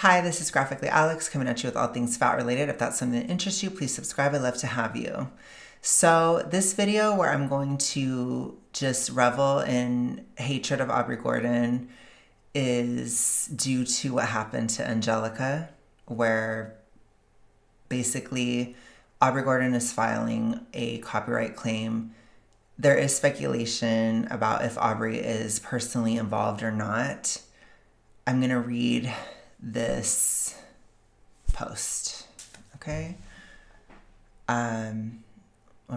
Hi, this is Graphically Alex coming at you with all things fat related. If that's something that interests you, please subscribe. I'd love to have you. So this video where I'm going to just revel in hatred of Aubrey Gordon is due to what happened to Angelica, where basically Aubrey Gordon is filing a copyright claim. There is speculation about if Aubrey is personally involved or not. I'm going to read this post, okay? I'll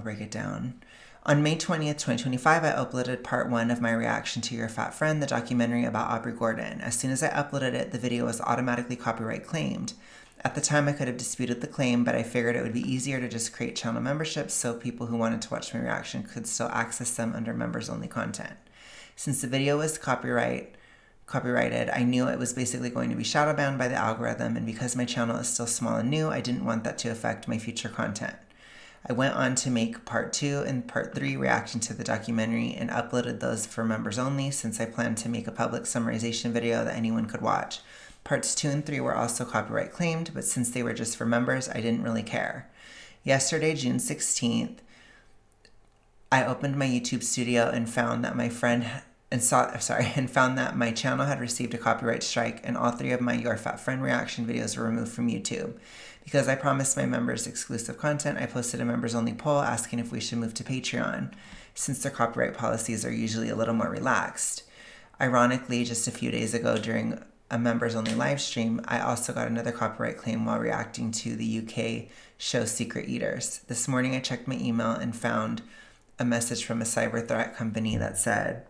break it down. On May 20th, 2025, I uploaded part 1 of my reaction to Your Fat Friend, the documentary about Aubrey Gordon. As soon as I uploaded it, the video was automatically copyright claimed. At the time, I could have disputed the claim, but I figured it would be easier to just create channel memberships so people who wanted to watch my reaction could still access them under members-only content. Since the video was copyrighted, I knew it was basically going to be shadow banned by the algorithm, and because my channel is still small and new, I didn't want that to affect my future content. I went on to make part 2 and part 3 reaction to the documentary and uploaded those for members only since I planned to make a public summarization video that anyone could watch. Parts 2 and 3 were also copyright claimed, but since they were just for members, I didn't really care. Yesterday, June 16th, I opened my YouTube studio and found that my channel had received a copyright strike, and all 3 of my Your Fat Friend reaction videos were removed from YouTube. Because I promised my members exclusive content, I posted a members-only poll asking if we should move to Patreon, since their copyright policies are usually a little more relaxed. Ironically, just a few days ago during a members-only live stream, I also got another copyright claim while reacting to the UK show Secret Eaters. This morning I checked my email and found a message from a cyber threat company that said,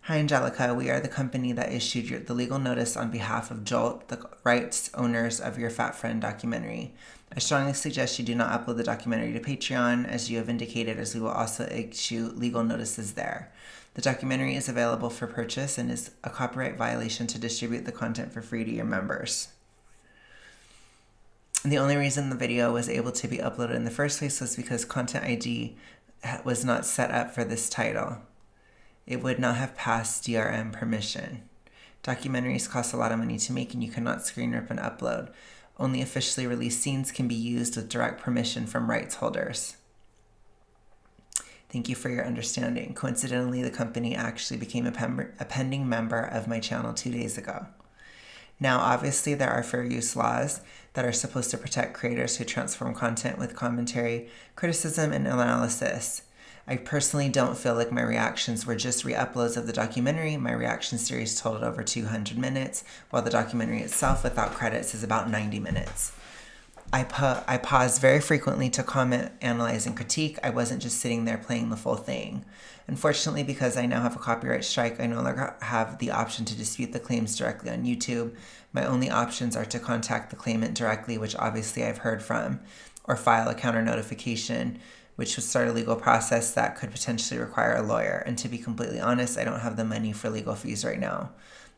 "Hi Angelica, we are the company that issued the legal notice on behalf of Jolt, the rights owners of Your Fat Friend documentary. I strongly suggest you do not upload the documentary to Patreon, as you have indicated, as we will also issue legal notices there. The documentary is available for purchase and is a copyright violation to distribute the content for free to your members." The only reason the video was able to be uploaded in the first place was because Content ID was not set up for this title. It would not have passed DRM permission. Documentaries cost a lot of money to make, and you cannot screen rip and upload. Only officially released scenes can be used with direct permission from rights holders. Thank you for your understanding. Coincidentally, the company actually became a pending member of my channel 2 days ago. Now, obviously, there are fair use laws that are supposed to protect creators who transform content with commentary, criticism, and analysis. I personally don't feel like my reactions were just re-uploads of the documentary. My reaction series totaled over 200 minutes, while the documentary itself, without credits, is about 90 minutes. I paused very frequently to comment, analyze, and critique. I wasn't just sitting there playing the full thing. Unfortunately, because I now have a copyright strike, I no longer have the option to dispute the claims directly on YouTube. My only options are to contact the claimant directly, which obviously I've heard from, or file a counter notification, which would start a legal process that could potentially require a lawyer. And to be completely honest, I don't have the money for legal fees right now.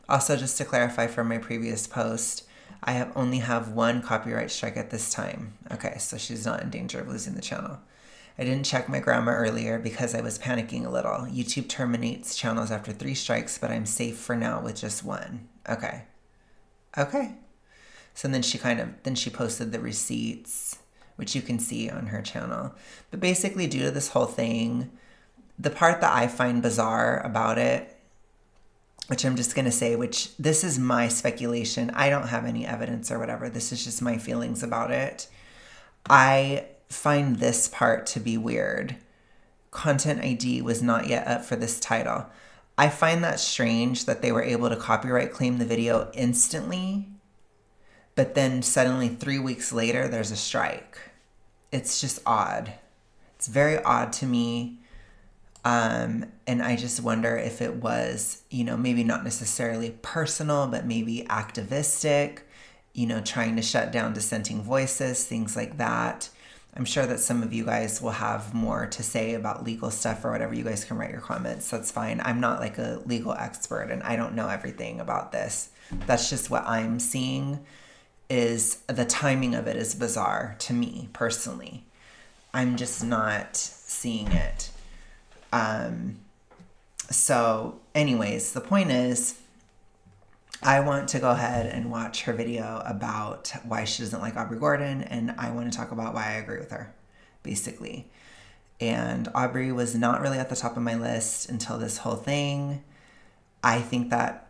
Also, just to clarify from my previous post, I only have 1 copyright strike at this time. Okay, so she's not in danger of losing the channel. I didn't check my grammar earlier because I was panicking a little. YouTube terminates channels after 3 strikes, but I'm safe for now with just 1. Okay. So then she posted the receipts, which you can see on her channel. But basically, due to this whole thing, the part that I find bizarre about it, which I'm just going to say, which this is my speculation, I don't have any evidence or whatever, this is just my feelings about it. I find this part to be weird. Content ID was not yet up for this title. I find that strange that they were able to copyright claim the video instantly, but then suddenly 3 weeks later, there's a strike. It's just odd. It's very odd to me. And I just wonder if it was, maybe not necessarily personal, but maybe activistic, trying to shut down dissenting voices, things like that. I'm sure that some of you guys will have more to say about legal stuff or whatever. You guys can write your comments. That's fine. I'm not like a legal expert and I don't know everything about this. That's just what I'm seeing. Is the timing of it is bizarre to me personally. I'm just not seeing it. So anyways, the point is, I want to go ahead and watch her video about why she doesn't like Aubrey Gordon, and I want to talk about why I agree with her, basically. And Aubrey was not really at the top of my list until this whole thing. I think that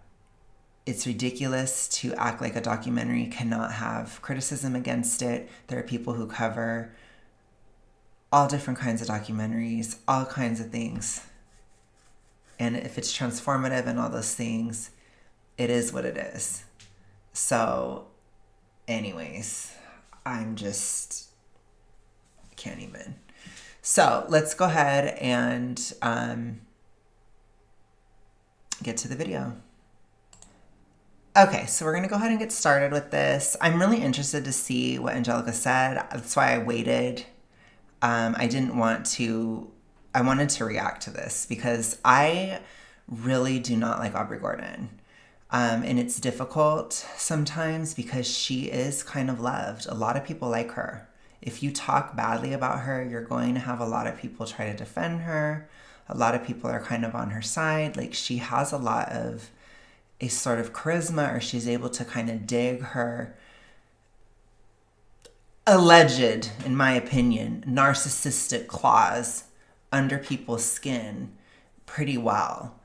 it's ridiculous to act like a documentary cannot have criticism against it. There are people who cover all different kinds of documentaries, all kinds of things. And if it's transformative and all those things, it is what it is. So, anyways, can't even. So, let's go ahead and get to the video. Okay, so we're going to go ahead and get started with this. I'm really interested to see what Angelica said. That's why I waited. I wanted to react to this because I really do not like Aubrey Gordon. And it's difficult sometimes because she is kind of loved. A lot of people like her. If you talk badly about her, you're going to have a lot of people try to defend her. A lot of people are kind of on her side. Like, she has a lot of a sort of charisma, or she's able to kind of dig her alleged, in my opinion, narcissistic claws under people's skin pretty well.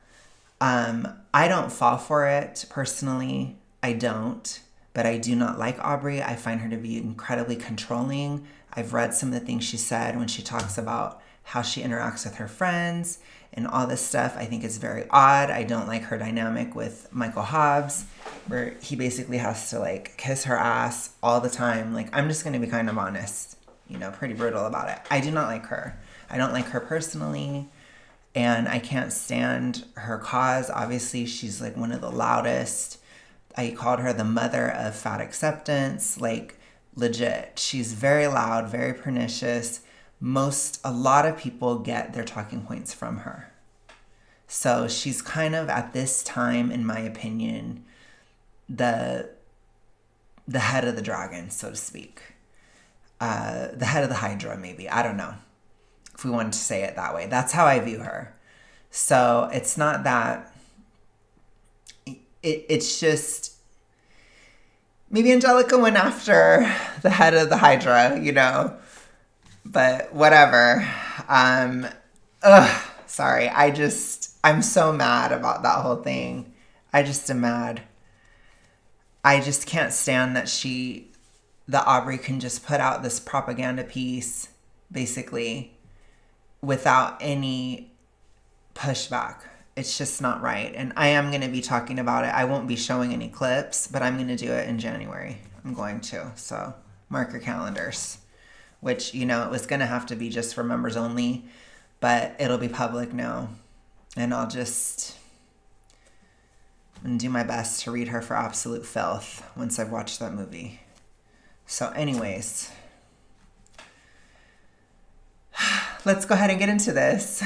I don't fall for it personally. I don't, but I do not like Aubrey. I find her to be incredibly controlling. I've read some of the things she said when she talks about how she interacts with her friends and all this stuff. I think it's very odd. I don't like her dynamic with Michael Hobbs, where he basically has to like kiss her ass all the time. Like, I'm just going to be kind of honest, pretty brutal about it. I do not like her. I don't like her personally, and I can't stand her cause. Obviously, she's like one of the loudest. I called her the mother of fat acceptance, like legit. She's very loud, very pernicious. A lot of people get their talking points from her. So she's kind of, at this time, in my opinion, the head of the dragon, so to speak. The head of the Hydra, maybe. I don't know, if we wanted to say it that way. That's how I view her. So it's not that... It's just... Maybe Angelica went after the head of the Hydra, But whatever. Sorry. I'm so mad about that whole thing. I just am mad. I just can't stand that Aubrey can just put out this propaganda piece, basically, without any pushback. It's just not right. And I am going to be talking about it. I won't be showing any clips, but I'm going to do it in January. I'm going to. So mark your calendars. Which, it was going to have to be just for members only, but it'll be public now. And I'm going to do my best to read her for absolute filth once I've watched that movie. So anyways, let's go ahead and get into this.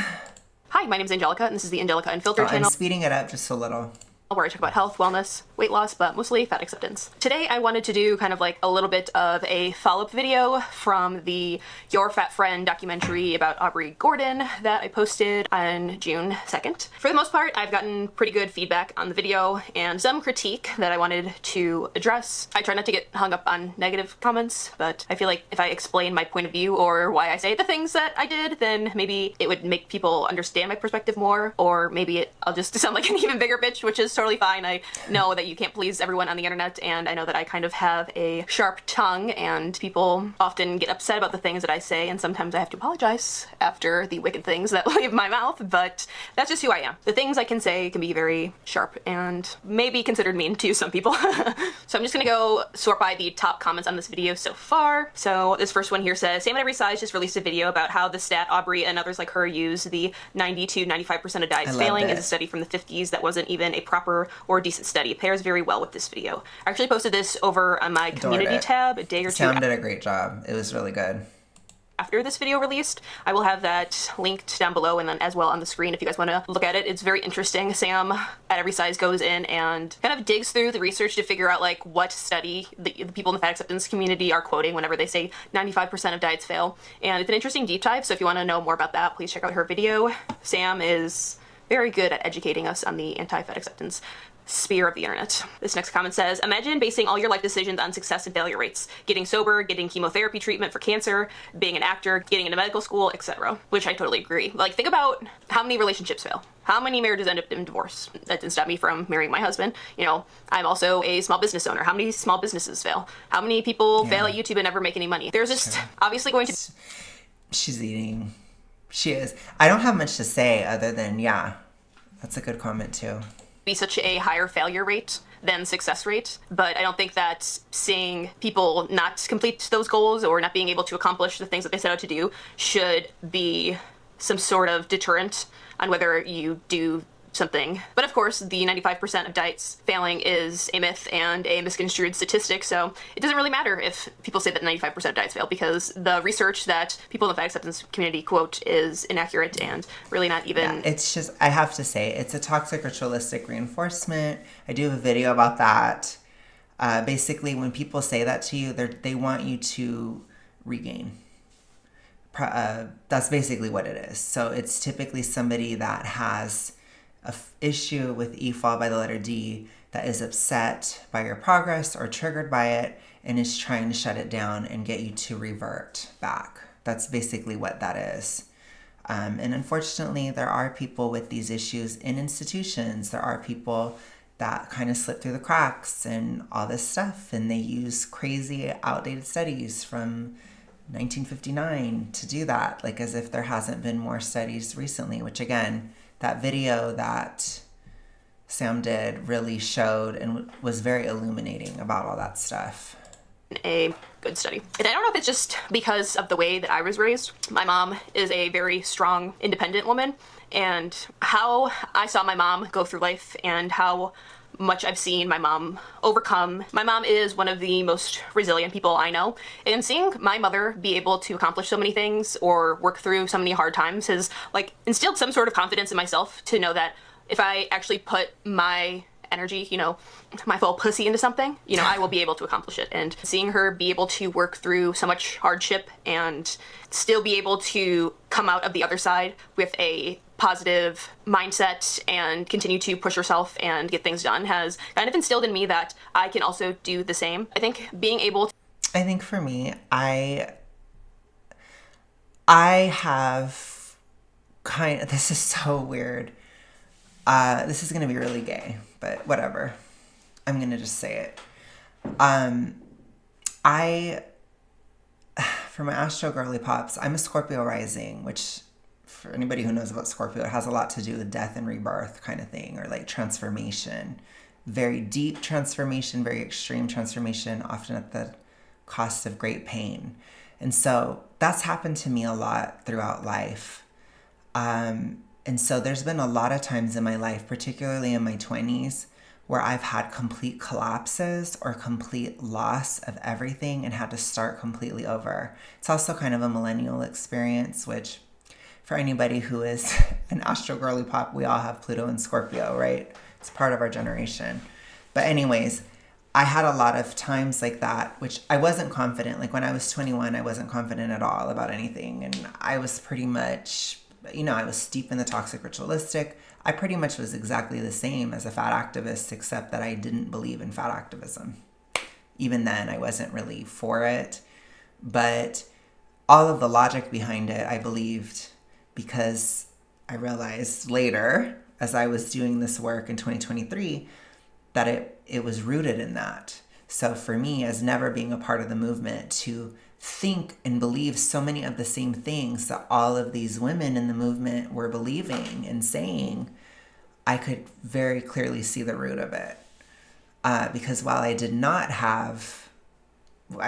Hi, my name is Angelica, and this is the Angelica Unfiltered channel. I'm speeding it up just a little. Where I talk about health, wellness, weight loss, but mostly fat acceptance. Today I wanted to do kind of like a little bit of a follow-up video from the Your Fat Friend documentary about Aubrey Gordon that I posted on June 2nd. For the most part, I've gotten pretty good feedback on the video and some critique that I wanted to address. I try not to get hung up on negative comments, but I feel like if I explain my point of view or why I say the things that I did, then maybe it would make people understand my perspective more, or maybe I'll just sound like an even bigger bitch, which is totally fine. I know that you can't please everyone on the internet, and I know that I kind of have a sharp tongue, and people often get upset about the things that I say, and sometimes I have to apologize after the wicked things that leave my mouth, but that's just who I am. The things I can say can be very sharp and maybe considered mean to some people. So I'm just gonna go sort by the top comments on this video so far. So this first one here says, Sam at Every Size just released a video about how the stat Aubrey and others like her use, the 90 to 95% of diets failing, is a study from the 50s that wasn't even a proper or decent study. It pairs very well with this video. I actually posted this over on my community tab a day or two. Sam did a great job. It was really good. After this video released, I will have that linked down below and then as well on the screen if you guys want to look at it. It's very interesting. Sam at Every Size goes in and kind of digs through the research to figure out like what study the people in the fat acceptance community are quoting whenever they say 95% of diets fail. And it's an interesting deep dive, so if you want to know more about that, please check out her video. Sam is very good at educating us on the anti-fat acceptance sphere of the internet. This next comment says, imagine basing all your life decisions on success and failure rates. Getting sober, getting chemotherapy treatment for cancer, being an actor, getting into medical school, etc. Which I totally agree. Like, think about how many relationships fail. How many marriages end up in divorce? That didn't stop me from marrying my husband. You know, I'm also a small business owner. How many small businesses fail? How many people fail at YouTube and never make any money? There's just obviously going to... She's eating. She is. I don't have much to say other than, yeah, that's a good comment too. Be such a higher failure rate than success rate, but I don't think that seeing people not complete those goals or not being able to accomplish the things that they set out to do should be some sort of deterrent on whether you do something. But of course, the 95% of diets failing is a myth and a misconstrued statistic, so it doesn't really matter if people say that 95% of diets fail, because the research that people in the fat acceptance community quote is inaccurate and really not even... Yeah, it's just, I have to say, it's a toxic ritualistic reinforcement. I do have a video about that. Basically, when people say that to you, they want you to regain. That's basically what it is. So it's typically somebody that has an issue with E fall by the letter D, that is upset by your progress or triggered by it and is trying to shut it down and get you to revert back. That's basically what that is. And unfortunately, there are people with these issues in institutions. There are people that kind of slip through the cracks and all this stuff, and they use crazy outdated studies from 1959 to do that, like as if there hasn't been more studies recently, which again, that video that Sam did really showed and was very illuminating about all that stuff. A good study. And I don't know if it's just because of the way that I was raised. My mom is a very strong, independent woman, and how I saw my mom go through life and how much I've seen my mom overcome. My mom is one of the most resilient people I know, and seeing my mother be able to accomplish so many things or work through so many hard times has like instilled some sort of confidence in myself to know that if I actually put my energy, you know, my full pussy into something, you know, I will be able to accomplish it. And seeing her be able to work through so much hardship and still be able to come out of the other side with a positive mindset and continue to push herself and get things done has kind of instilled in me that I can also do the same. I think being able to... I think for me, I have kind of... This is so weird. This is going to be really gay, but whatever. I'm going to just say it. For my Astro Girly Pops, I'm a Scorpio rising, which for anybody who knows about Scorpio, it has a lot to do with death and rebirth kind of thing, or like transformation. Very deep transformation, very extreme transformation, often at the cost of great pain. And so that's happened to me a lot throughout life. And so there's been a lot of times in my life, particularly in my 20s, where I've had complete collapses or complete loss of everything and had to start completely over. It's also kind of a millennial experience, which for anybody who is an Astro Girly Pop, we all have Pluto and Scorpio, right? It's part of our generation. But anyways, I had a lot of times like that, which I wasn't confident. Like when I was 21, I wasn't confident at all about anything. And I was pretty much... You know, I was steep in the toxic ritualistic. I pretty much was exactly the same as a fat activist, except that I didn't believe in fat activism. Even then, I wasn't really for it. But all of the logic behind it, I believed, because I realized later, as I was doing this work in 2023, that it was rooted in that. So for me, as never being a part of the movement, to think and believe so many of the same things that all of these women in the movement were believing and saying, I could very clearly see the root of it. Because while I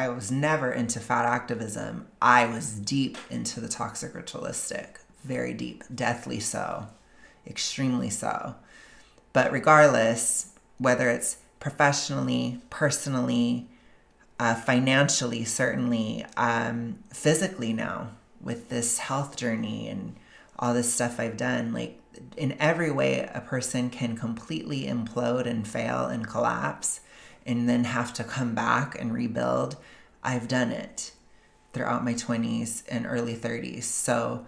was never into fat activism, I was deep into the toxic ritualistic, very deep, deathly so, extremely so. But regardless, whether it's professionally, personally, financially, certainly, physically now with this health journey and all this stuff I've done, like in every way a person can completely implode and fail and collapse and then have to come back and rebuild. I've done it throughout my 20s and early 30s. So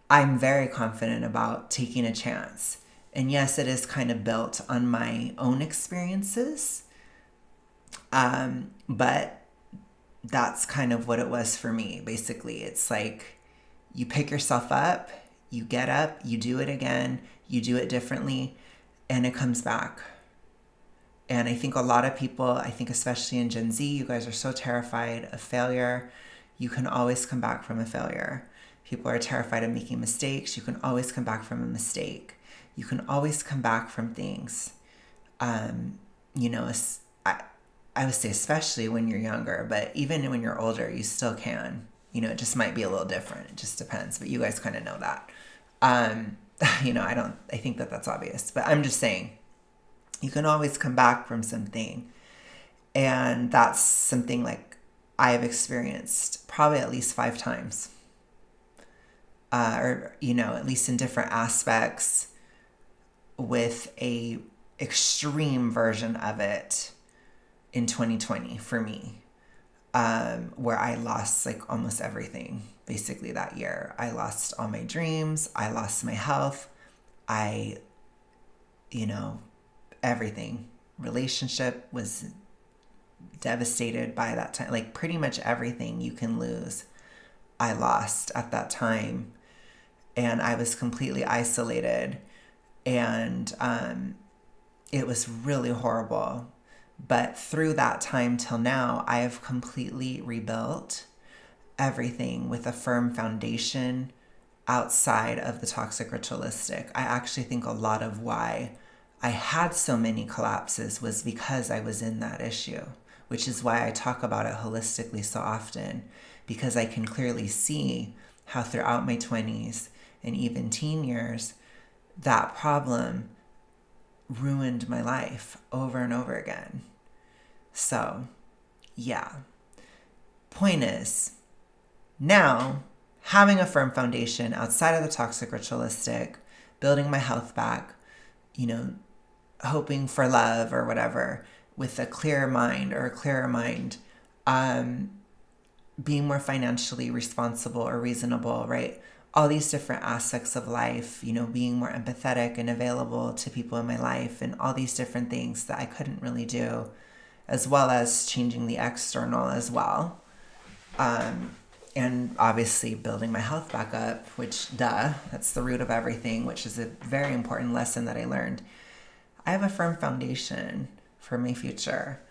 I'm very confident about taking a chance And yes, it is kind of built on my own experiences. But that's kind of what it was for me. Basically, it's like you pick yourself up, you get up, you do it again, you do it differently, and it comes back. And I think a lot of people, I think especially in Gen Z, you guys are so terrified of failure. You can always come back from a failure. People are terrified of making mistakes. You can always come back from a mistake. You can always come back from things. You know, I would say especially when you're younger, but even when you're older, you still can. You know, it just might be a little different. It just depends. But you guys kind of know that. You know, I think that that's obvious. But I'm just saying, you can always come back from something. And that's something like I have experienced probably at least 5 times. Or, you know, at least in different aspects, with a extreme version of it in 2020 for me, where I lost like almost everything basically that year. I lost all my dreams. I lost my health. You know, everything. Relationship was devastated by that time. Like pretty much everything you can lose, I lost at that time. And I was completely isolated. And it was really horrible. But through that time till now, I have completely rebuilt everything with a firm foundation outside of the toxic ritualistic. I actually think a lot of why I had so many collapses was because I was in that issue, which is why I talk about it holistically so often, because I can clearly see how throughout my 20s and even teen years, that problem ruined my life over and over again. So, yeah. Point is, now, having a firm foundation outside of the toxic ritualistic, building my health back, you know, hoping for love or whatever, with a clearer mind, being more financially responsible or reasonable, right? All these different aspects of life, you know, being more empathetic and available to people in my life, and all these different things that I couldn't really do, as well as changing the external as well. And obviously building my health back up, which, that's the root of everything, which is a very important lesson that I learned. I have a firm foundation for my future,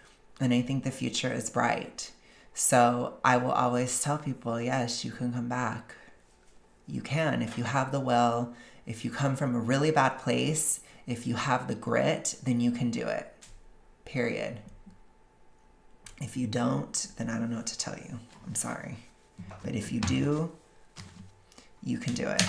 and I think the future is bright. So I will always tell people, yes, you can come back. You can, if you have the will, if you come from a really bad place, if you have the grit, then you can do it, period. If you don't, then I don't know what to tell you. I'm sorry. But if you do, you can do it.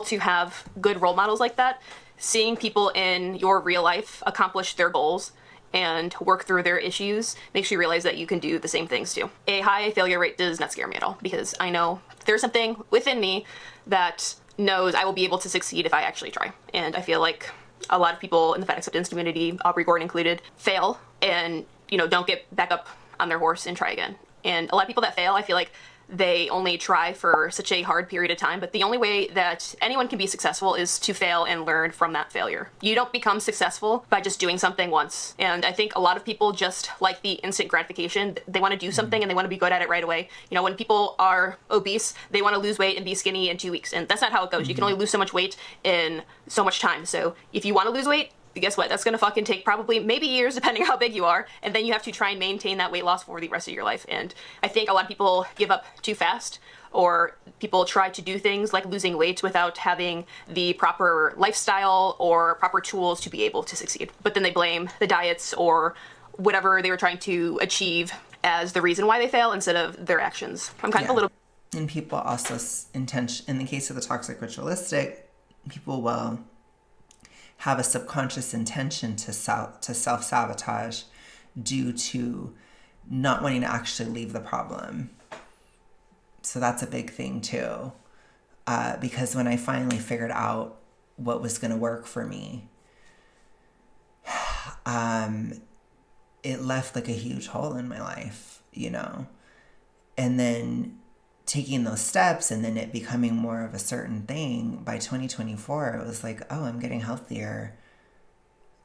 To have good role models like that, seeing people in your real life accomplish their goals and work through their issues makes you realize that you can do the same things too. A high failure rate does not scare me at all, because I know there's something within me that knows I will be able to succeed if I actually try. And I feel like a lot of people in the fat acceptance community, Aubrey Gordon included, fail and, you know, don't get back up on their horse and try again. And a lot of people that fail, I feel like they only try for such a hard period of time, but the only way that anyone can be successful is to fail and learn from that failure. You don't become successful by just doing something once. And I think a lot of people just like the instant gratification. They want to do something and they want to be good at it right away. You know, when people are obese, they want to lose weight and be skinny in 2 weeks. And that's not how it goes. You can only lose so much weight in so much time. So if you want to lose weight, guess what? That's going to fucking take probably maybe years, depending on how big you are. And then you have to try and maintain that weight loss for the rest of your life. And I think a lot of people give up too fast, or people try to do things like losing weight without having the proper lifestyle or proper tools to be able to succeed. But then they blame the diets or whatever they were trying to achieve as the reason why they fail instead of their actions. I'm kind of a little... And people also in the case of the toxic ritualistic, people will have a subconscious intention to self-sabotage due to not wanting to actually leave the problem. So that's a big thing too. Because when I finally figured out what was going to work for me, it left like a huge hole in my life, you know? And then taking those steps and then it becoming more of a certain thing, by 2024, it was like, oh, I'm getting healthier.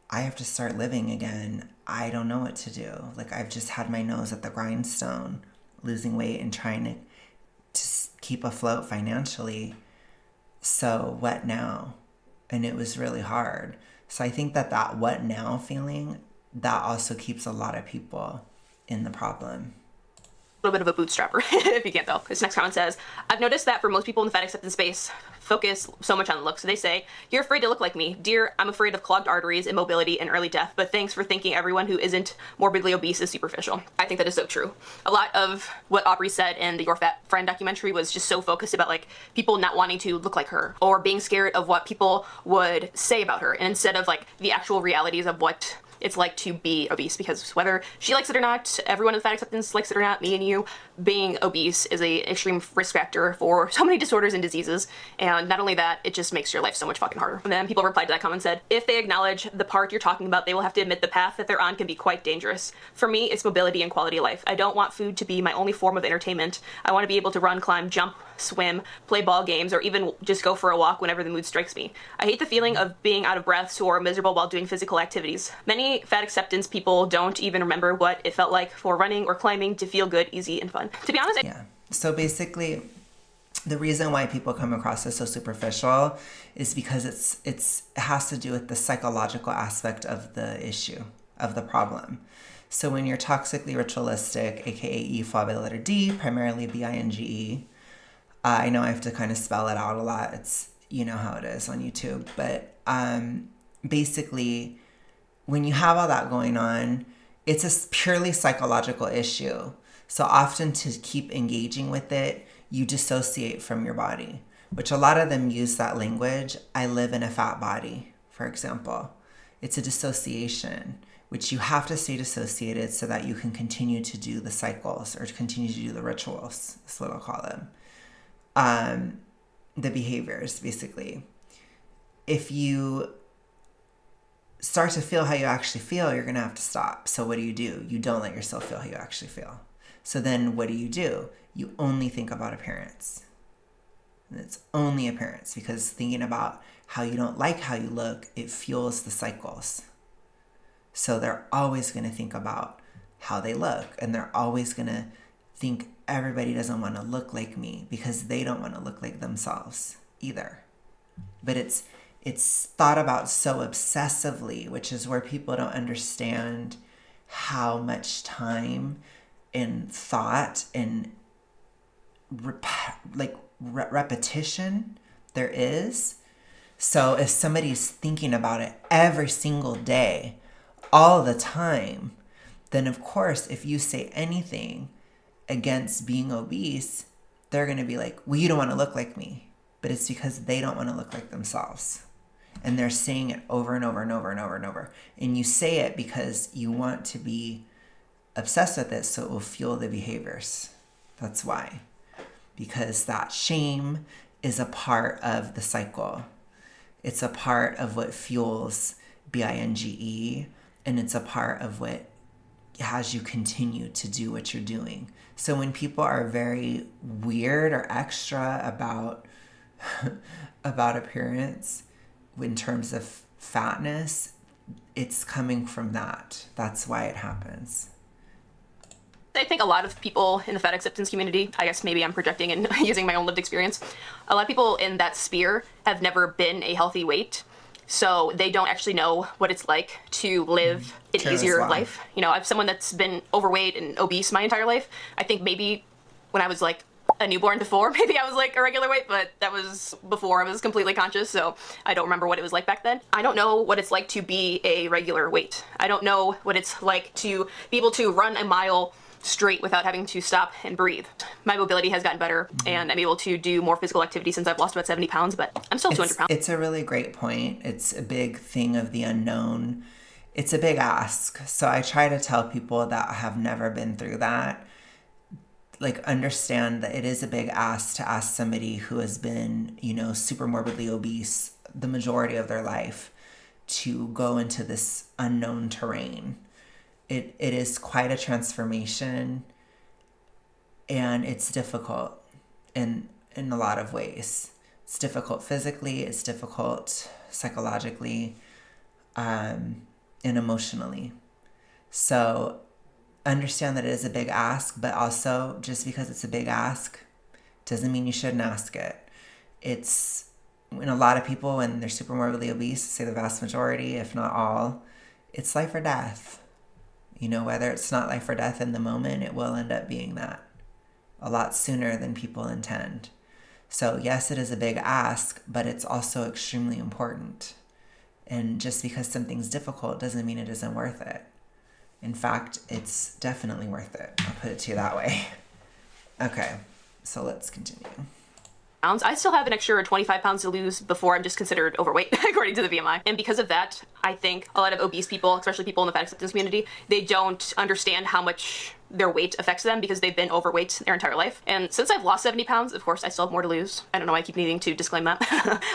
I have to start living again. I don't know what to do. Like, I've just had my nose at the grindstone, losing weight and trying to keep afloat financially. So what now? And it was really hard. So I think that what now feeling, that also keeps a lot of people in the problem. A little bit of a bootstrapper, if you can't tell. This next comment says, I've noticed that for most people in the fat acceptance space, focus so much on looks. So they say, you're afraid to look like me. Dear, I'm afraid of clogged arteries, immobility, and early death, but thanks for thinking everyone who isn't morbidly obese is superficial. I think that is so true. A lot of what Aubrey said in the Your Fat Friend documentary was just so focused about like people not wanting to look like her or being scared of what people would say about her, and instead of like the actual realities of what it's like to be obese, because whether she likes it or not, everyone in fat acceptance likes it or not, me and you, being obese is a extreme risk factor for so many disorders and diseases. And not only that, it just makes your life so much fucking harder. And then people replied to that comment and said, if they acknowledge the part you're talking about, they will have to admit the path that they're on can be quite dangerous. For me, it's mobility and quality of life. I don't want food to be my only form of entertainment. I want to be able to run, climb, jump, swim, play ball games, or even just go for a walk whenever the mood strikes me. I hate the feeling of being out of breath or miserable while doing physical activities. Many fat acceptance people don't even remember what it felt like for running or climbing to feel good, easy, and fun. To be honest, yeah. So basically, the reason why people come across as so superficial is because it has to do with the psychological aspect of the issue, of the problem. So when you're toxically ritualistic, aka E followed by the letter D, primarily binge, I know I have to kind of spell it out a lot. It's, you know how it is on YouTube. But basically, when you have all that going on, it's a purely psychological issue. So often to keep engaging with it, you dissociate from your body, which a lot of them use that language. I live in a fat body, for example. It's a dissociation, which you have to stay dissociated so that you can continue to do the cycles or continue to do the rituals. That's what I'll call them. The behaviors, basically. If you start to feel how you actually feel, you're going to have to stop. So what do? You don't let yourself feel how you actually feel. So then what do? You only think about appearance. And it's only appearance, because thinking about how you don't like how you look, it fuels the cycles. So they're always going to think about how they look, and they're always going to think everybody doesn't want to look like me because they don't want to look like themselves either. But it's thought about so obsessively, which is where people don't understand how much time and thought and repetition there is. So if somebody's thinking about it every single day, all the time, then of course, if you say anything against being obese, they're going to be like, well, you don't want to look like me. But it's because they don't want to look like themselves. And they're saying it over and over and over and over and over. And you say it because you want to be obsessed with it, so it will fuel the behaviors. That's why. Because that shame is a part of the cycle. It's a part of what fuels binge, and it's a part of what has you continue to do what you're doing. So when people are very weird or extra about appearance in terms of fatness, it's coming from that. That's why it happens. I think a lot of people in the fat acceptance community, I guess maybe I'm projecting and using my own lived experience, a lot of people in that sphere have never been a healthy weight. So they don't actually know what it's like to live an easier life. You know, I'm someone that's been overweight and obese my entire life. I think maybe when I was like a newborn to 4, maybe I was like a regular weight, but that was before I was completely conscious, so I don't remember what it was like back then. I don't know what it's like to be a regular weight. I don't know what it's like to be able to run a mile straight without having to stop and breathe. My mobility has gotten better, and I'm able to do more physical activity since I've lost about 70 pounds, but I'm still 200 pounds. It's a really great point. It's a big thing of the unknown. It's a big ask. So I try to tell people that have never been through that, like, understand that it is a big ask to ask somebody who has been, you know, super morbidly obese the majority of their life to go into this unknown terrain. It is quite a transformation, and it's difficult. in a lot of ways. It's difficult physically, it's difficult psychologically, and emotionally. So understand that it is a big ask, but also just because it's a big ask doesn't mean you shouldn't ask it. It's, when a lot of people, when they're super morbidly obese, say the vast majority, if not all, it's life or death. You know, whether it's not life or death in the moment, it will end up being that a lot sooner than people intend. So yes, it is a big ask, but it's also extremely important. And just because something's difficult doesn't mean it isn't worth it. In fact, it's definitely worth it. I'll put it to you that way. Okay, so let's continue. I still have an extra 25 pounds to lose before I'm just considered overweight, according to the BMI. And because of that, I think a lot of obese people, especially people in the fat acceptance community, they don't understand how much their weight affects them because they've been overweight their entire life. And since I've lost 70 pounds, of course, I still have more to lose. I don't know why I keep needing to disclaim that.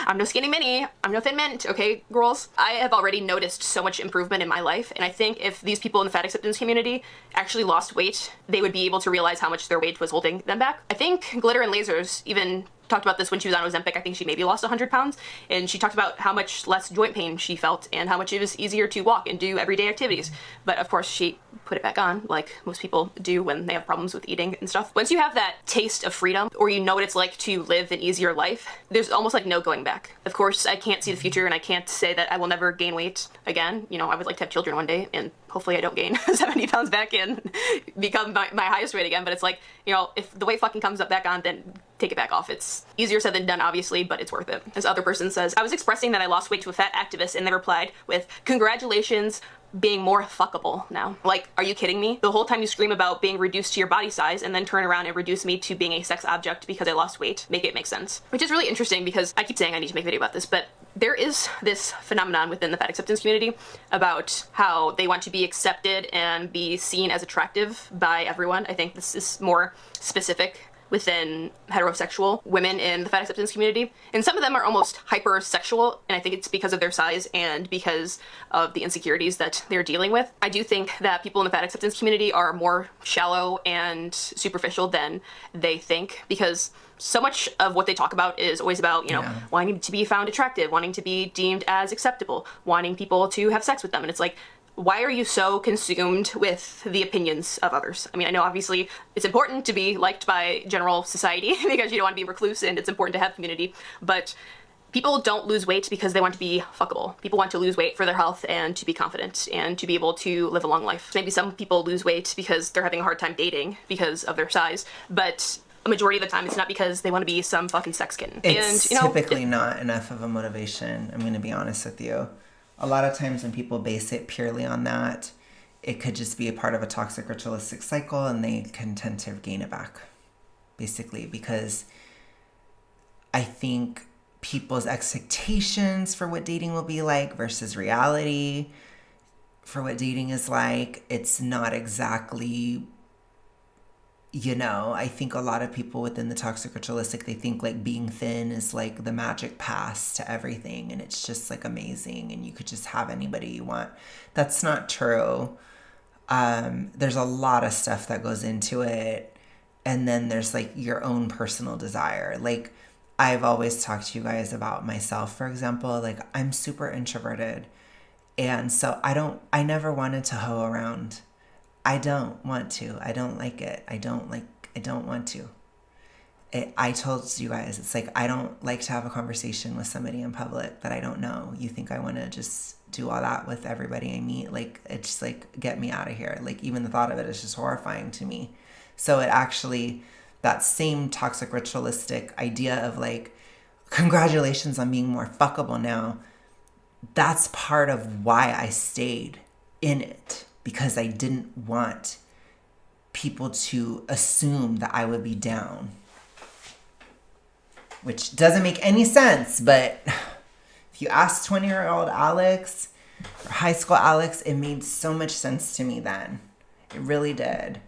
I'm no skinny mini. I'm no thin mint, okay, girls? I have already noticed so much improvement in my life. And I think if these people in the fat acceptance community actually lost weight, they would be able to realize how much their weight was holding them back. I think Glitter and Lasers even talked about this when she was on Ozempic. I think she maybe lost 100 pounds, and she talked about how much less joint pain she felt and how much it was easier to walk and do everyday activities. But of course, she put it back on, like most people do when they have problems with eating and stuff. Once you have that taste of freedom, or you know what it's like to live an easier life, there's almost like no going back. Of course, I can't see the future, and I can't say that I will never gain weight again. You know, I would like to have children one day, and hopefully I don't gain 70 pounds back and become my highest weight again. But it's like, you know, if the weight fucking comes up back on, then take it back off. It's easier said than done, obviously, but it's worth it. This other person says, I was expressing that I lost weight to a fat activist, and they replied with, congratulations, being more fuckable now. Like, are you kidding me? The whole time you scream about being reduced to your body size and then turn around and reduce me to being a sex object because I lost weight. Make it make sense. Which is really interesting because I keep saying I need to make a video about this, but there is this phenomenon within the fat acceptance community about how they want to be accepted and be seen as attractive by everyone. I think this is more specific within heterosexual women in the fat acceptance community. And some of them are almost hypersexual, and I think it's because of their size and because of the insecurities that they're dealing with. I do think that people in the fat acceptance community are more shallow and superficial than they think, because so much of what they talk about is always about, you know, wanting to be found attractive, wanting to be deemed as acceptable, wanting people to have sex with them. And it's like, why are you so consumed with the opinions of others? I mean, I know obviously it's important to be liked by general society because you don't want to be a recluse, and it's important to have community, but people don't lose weight because they want to be fuckable. People want to lose weight for their health and to be confident and to be able to live a long life. Maybe some people lose weight because they're having a hard time dating because of their size, but a majority of the time it's not because they want to be some fucking sex kitten. It's and, you know, typically not enough of a motivation, I'm going to be honest with you. A lot of times when people base it purely on that, it could just be a part of a toxic ritualistic cycle, and they can tend to gain it back, basically, because I think people's expectations for what dating will be like versus reality for what dating is like, it's not exactly, you know, I think a lot of people within the toxic ritualistic, they think like being thin is like the magic pass to everything, and it's just like amazing and you could just have anybody you want. That's not true. There's a lot of stuff that goes into it, and then there's like your own personal desire. Like, I've always talked to you guys about myself, for example. Like, I'm super introverted, and so I never wanted to hoe around. I don't want to. I don't like it. I don't want to. I told you guys, it's like, I don't like to have a conversation with somebody in public that I don't know. You think I want to just do all that with everybody I meet? Like, it's just like, get me out of here. Like, even the thought of it is just horrifying to me. So it actually, that same toxic ritualistic idea of like, congratulations on being more fuckable now, that's part of why I stayed in it. Because I didn't want people to assume that I would be down. Which doesn't make any sense, but if you ask 20-year-old Alex or high school Alex, it made so much sense to me then. It really did.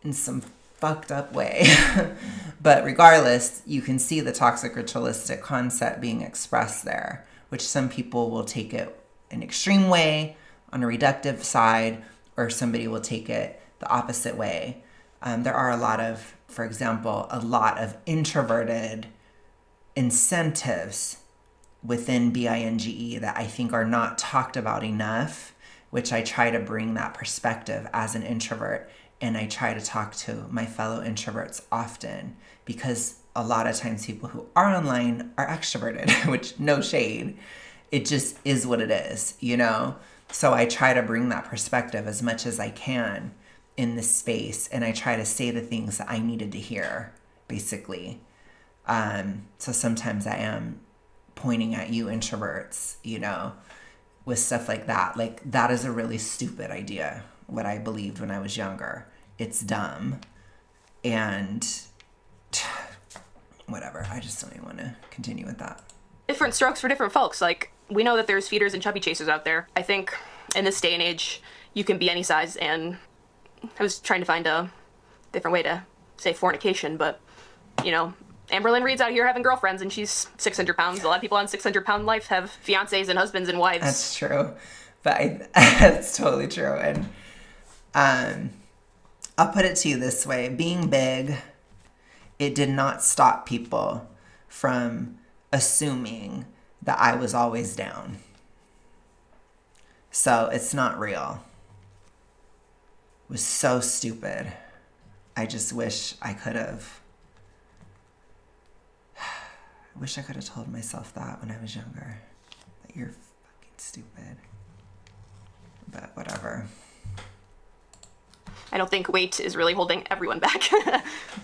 In some fucked up way. But regardless, you can see the toxic ritualistic concept being expressed there, which some people will take it an extreme way, on a reductive side, or somebody will take it the opposite way. There are a lot of, for example, a lot of introverted incentives within BINGE that I think are not talked about enough, which I try to bring that perspective as an introvert. And I try to talk to my fellow introverts often, because a lot of times people who are online are extroverted, which no shade. It just is what it is, you know? So I try to bring that perspective as much as I can in this space. And I try to say the things that I needed to hear, basically. So sometimes I am pointing at you introverts, you know, with stuff like that. Like, that is a really stupid idea, what I believed when I was younger. It's dumb. And whatever. I just don't even want to continue with that. Different strokes for different folks. Like, we know that there's feeders and chubby chasers out there. I think in this day and age, you can be any size, and I was trying to find a different way to say fornication, but, you know, Amberlynn Reed's out here having girlfriends, and she's 600 pounds. A lot of people on 600-pound life have fiancés and husbands and wives. That's true. But that's totally true. And I'll put it to you this way. Being big, it did not stop people from assuming that I was always down. So it's not real. It was so stupid. I just wish I could have... I wish I could have told myself that when I was younger. That you're fucking stupid. But whatever. I don't think weight is really holding everyone back.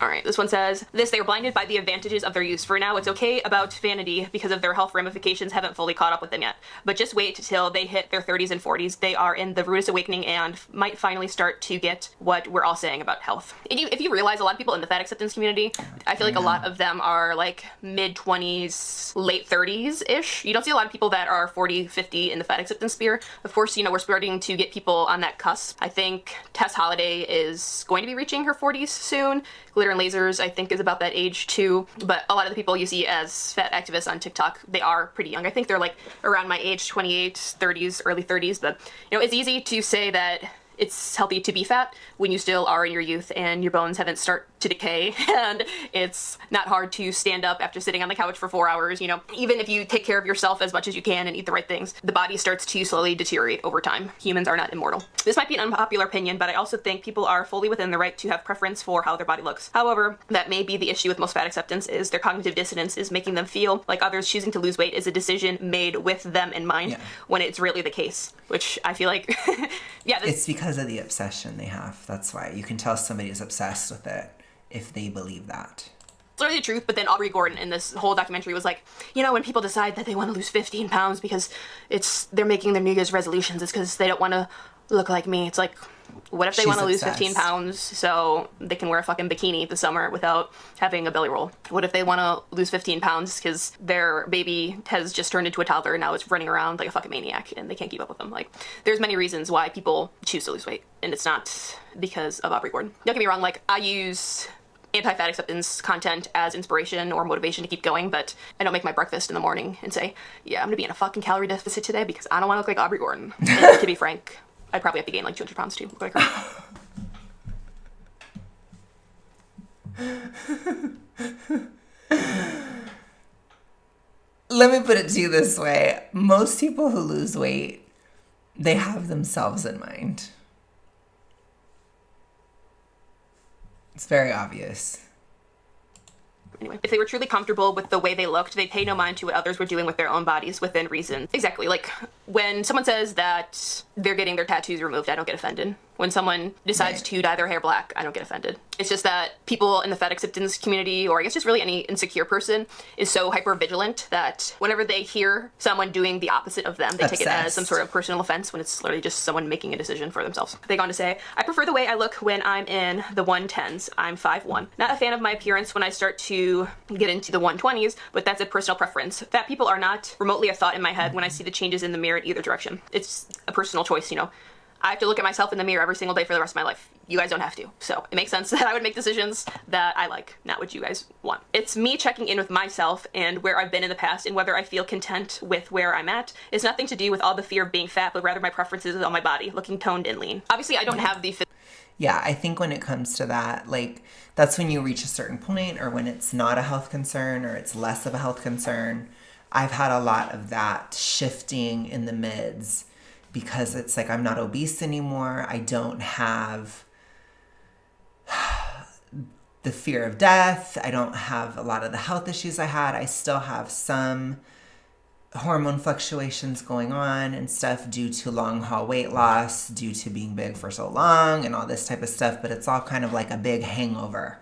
All right, this one says, they are blinded by the advantages of their use. For now, it's okay about vanity because of their health ramifications haven't fully caught up with them yet. But just wait till they hit their 30s and 40s. They are in the rudest awakening and might finally start to get what we're all saying about health. And if you realize a lot of people in the fat acceptance community, I feel like a lot of them are like mid-20s, late 30s-ish. You don't see a lot of people that are 40, 50 in the fat acceptance sphere. Of course, you know, we're starting to get people on that cusp. I think Tess Holliday is going to be reaching her 40s soon. Glitter and Lasers, I think, is about that age too. But a lot of the people you see as fat activists on TikTok, they are pretty young. I think they're like around my age, 28, 30s, early 30s. But, you know, it's easy to say that it's healthy to be fat when you still are in your youth and your bones haven't started to decay, and it's not hard to stand up after sitting on the couch for 4 hours. You know, even if you take care of yourself as much as you can and eat the right things, the body starts to slowly deteriorate over time. Humans are not immortal. This might be an unpopular opinion, but I also think people are fully within the right to have preference for how their body looks. However, that may be the issue with most fat acceptance, is their cognitive dissonance is making them feel like others choosing to lose weight is a decision made with them in mind, when it's really the case, which I feel like, it's because of the obsession they have. That's why you can tell somebody is obsessed with it if they believe that. It's literally the truth. But then Aubrey Gordon in this whole documentary was like, you know, when people decide that they want to lose 15 pounds because they're making their New Year's resolutions, it's because they don't want to look like me. It's like, what if they want to lose 15 pounds so they can wear a fucking bikini this summer without having a belly roll? What if they want to lose 15 pounds because their baby has just turned into a toddler and now it's running around like a fucking maniac and they can't keep up with them? Like, there's many reasons why people choose to lose weight, and it's not because of Aubrey Gordon. Don't get me wrong, like, I use anti-fat acceptance content as inspiration or motivation to keep going, but I don't make my breakfast in the morning and say, yeah, I'm gonna be in a fucking calorie deficit today because I don't want to look like Aubrey Gordon. And to be frank, I'd probably have to gain like 200 pounds too. Look like her. Let me put it to you this way. Most people who lose weight, they have themselves in mind. It's very obvious. Anyway, if they were truly comfortable with the way they looked, they'd pay no mind to what others were doing with their own bodies within reason. Exactly. Like, when someone says that they're getting their tattoos removed, I don't get offended. When someone decides to dye their hair black, I don't get offended. It's just that people in the fat acceptance community, or I guess just really any insecure person, is so hyper vigilant that whenever they hear someone doing the opposite of them, they take it as some sort of personal offense when it's literally just someone making a decision for themselves. They go on to say, I prefer the way I look when I'm in the 110s. I'm 5'1". Not a fan of my appearance when I start to get into the 120s, but that's a personal preference. Fat people are not remotely a thought in my head when I see the changes in the mirror in either direction. It's a personal choice, you know. I have to look at myself in the mirror every single day for the rest of my life. You guys don't have to. So it makes sense that I would make decisions that I like, not what you guys want. It's me checking in with myself and where I've been in the past and whether I feel content with where I'm at. It's nothing to do with all the fear of being fat, but rather my preferences on my body, looking toned and lean. Obviously, I don't have the Yeah, I think when it comes to that, like, that's when you reach a certain point, or when it's not a health concern, or it's less of a health concern. I've had a lot of that shifting in the mids, because it's like I'm not obese anymore. I don't have the fear of death. I don't have a lot of the health issues I had. I still have some hormone fluctuations going on and stuff due to long haul weight loss, due to being big for so long and all this type of stuff. But it's all kind of like a big hangover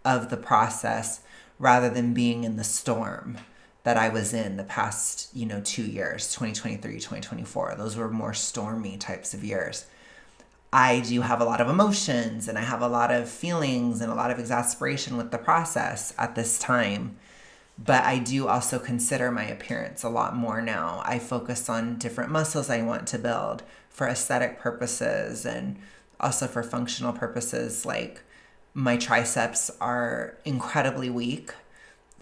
of the process, rather than being in the storm that I was in the past, 2 years, 2023, 2024. Those were more stormy types of years. I do have a lot of emotions, and I have a lot of feelings and a lot of exasperation with the process at this time. But I do also consider my appearance a lot more now. I focus on different muscles I want to build for aesthetic purposes, and also for functional purposes. Like, my triceps are incredibly weak.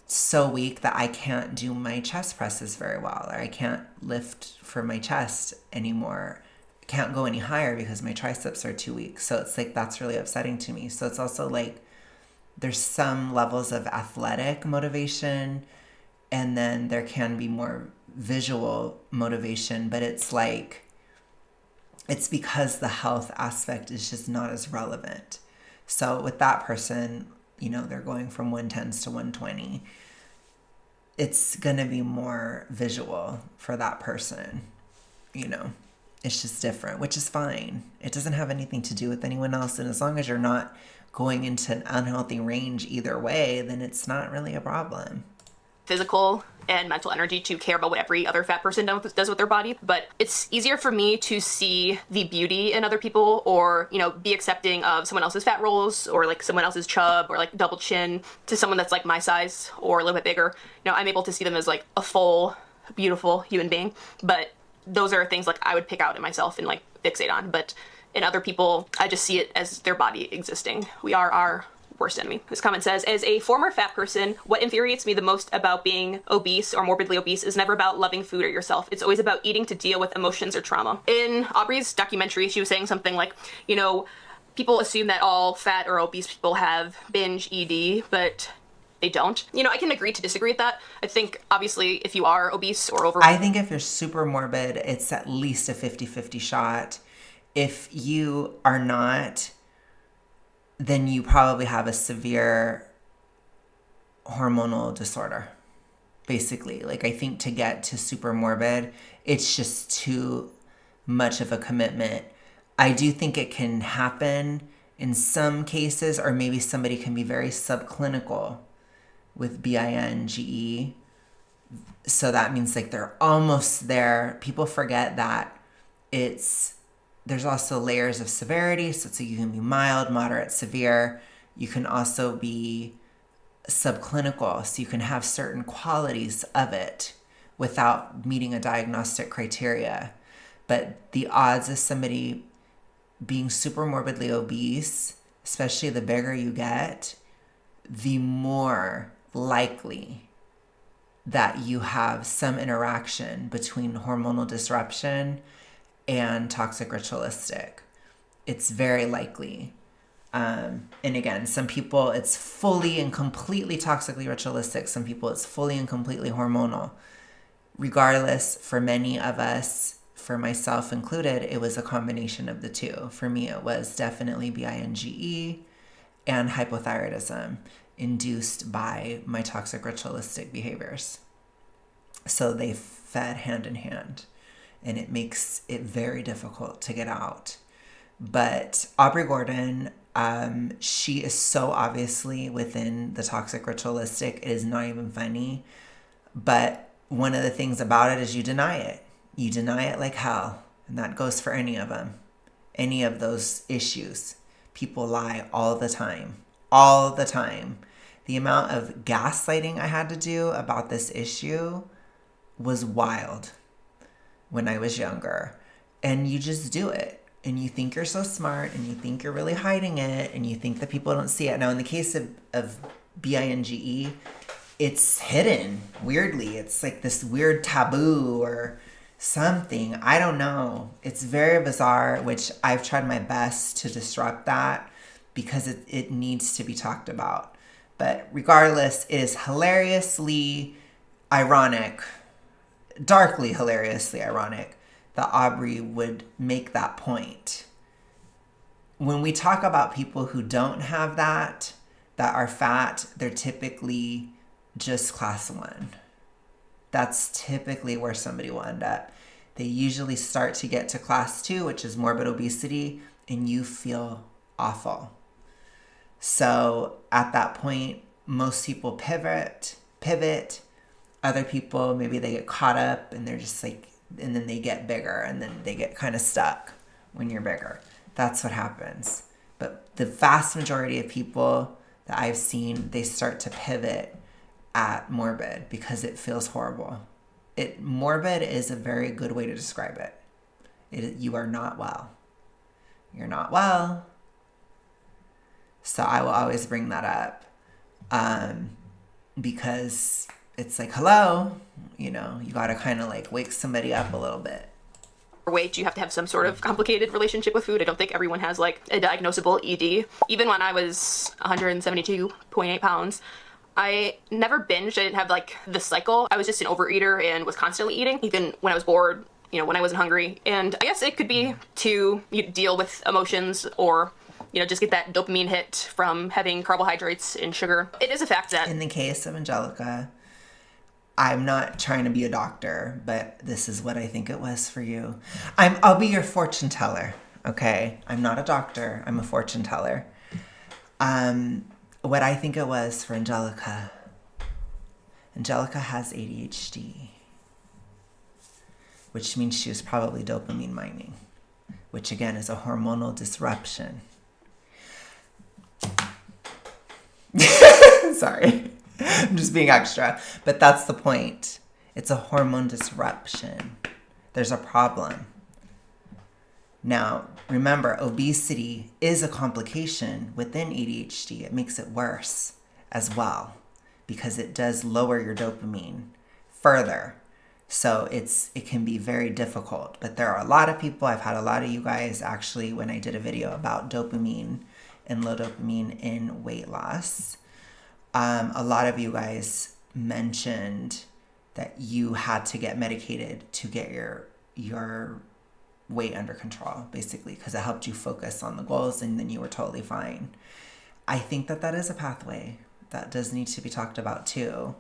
So weak that I can't do my chest presses very well, or I can't lift for my chest anymore. Can't go any higher because my triceps are too weak. So it's like, that's really upsetting to me. So it's also like, there's some levels of athletic motivation, and then there can be more visual motivation, but it's like, it's because the health aspect is just not as relevant. So with that person, they're going from 110s to 120. It's going to be more visual for that person, It's just different, which is fine. It doesn't have anything to do with anyone else. And as long as you're not going into an unhealthy range either way, then it's not really a problem. Physical and mental energy to care about what every other fat person does with their body, but it's easier for me to see the beauty in other people, or be accepting of someone else's fat rolls, or like someone else's chub, or like double chin, to someone that's like my size or a little bit bigger. I'm able to see them as like a full, beautiful human being. But those are things like I would pick out in myself and like fixate on. But in other people, I just see it as their body existing. We are our worst enemy. This comment says, as a former fat person, what infuriates me the most about being obese or morbidly obese is never about loving food or yourself. It's always about eating to deal with emotions or trauma. In Aubrey's documentary, she was saying something like, people assume that all fat or obese people have binge ED, but they don't. I can agree to disagree with that. I think, obviously, if you are obese or overweight, I think if you're super morbid, it's at least a 50-50 shot. If you are not, then you probably have a severe hormonal disorder, basically. Like, I think to get to super morbid, it's just too much of a commitment. I do think it can happen in some cases, or maybe somebody can be very subclinical with BINGE. So that means like they're almost there. People forget that there's also layers of severity. So it's like you can be mild, moderate, severe. You can also be subclinical. So you can have certain qualities of it without meeting a diagnostic criteria. But the odds of somebody being super morbidly obese, especially the bigger you get, the more likely that you have some interaction between hormonal disruption and toxic ritualistic. It's very likely. And again, some people it's fully and completely toxically ritualistic. Some people it's fully and completely hormonal. Regardless, for many of us, for myself included, it was a combination of the two. For me, it was definitely BINGE and hypothyroidism induced by my toxic ritualistic behaviors. So they fed hand in hand, and it makes it very difficult to get out. But Aubrey Gordon, she is so obviously within the toxic ritualistic, it is not even funny. But one of the things about it is you deny it. You deny it like hell. And that goes for any of them. Any of those issues. People lie all the time. All the time. The amount of gaslighting I had to do about this issue was wild when I was younger. And you just do it. And you think you're so smart, and you think you're really hiding it, and you think that people don't see it. Now, in the case of BINGE, it's hidden, weirdly. It's like this weird taboo, or something. I don't know. It's very bizarre, which I've tried my best to disrupt that because it needs to be talked about. But regardless, it is hilariously ironic, darkly hilariously ironic, that Aubrey would make that point. When we talk about people who don't have that are fat, they're typically just class 1. That's typically where somebody will end up. They usually start to get to class 2, which is morbid obesity, and you feel awful. So at that point, most people pivot. Other people, maybe they get caught up and they're just like, and then they get bigger and then they get kind of stuck when you're bigger. That's what happens. But the vast majority of people that I've seen, they start to pivot at morbid because it feels horrible. Morbid is a very good way to describe it. You are not well. You're not well. So I will always bring that up because it's like, hello, you got to kind of like wake somebody up a little bit. Weight, you have to have some sort of complicated relationship with food. I don't think everyone has like a diagnosable ED. Even when I was 172.8 pounds, I never binged. I didn't have like the cycle. I was just an overeater and was constantly eating, even when I was bored, when I wasn't hungry. And I guess it could be to deal with emotions or just get that dopamine hit from having carbohydrates and sugar. It is a fact that in the case of Angelica, I'm not trying to be a doctor, but this is what I think it was for you. I'll be your fortune teller, okay? I'm not a doctor. I'm a fortune teller. What I think it was for Angelica has ADHD, which means she was probably dopamine mining, which again is a hormonal disruption. Sorry. I'm just being extra. But that's the point. It's a hormone disruption. There's a problem. Now, remember, obesity is a complication within ADHD. It makes it worse as well because it does lower your dopamine further. So it can be very difficult. But there are a lot of people, I've had a lot of you guys actually, when I did a video about dopamine and low dopamine in weight loss, a lot of you guys mentioned that you had to get medicated to get your weight under control, basically, because it helped you focus on the goals and then you were totally fine. I think that is a pathway that does need to be talked about too.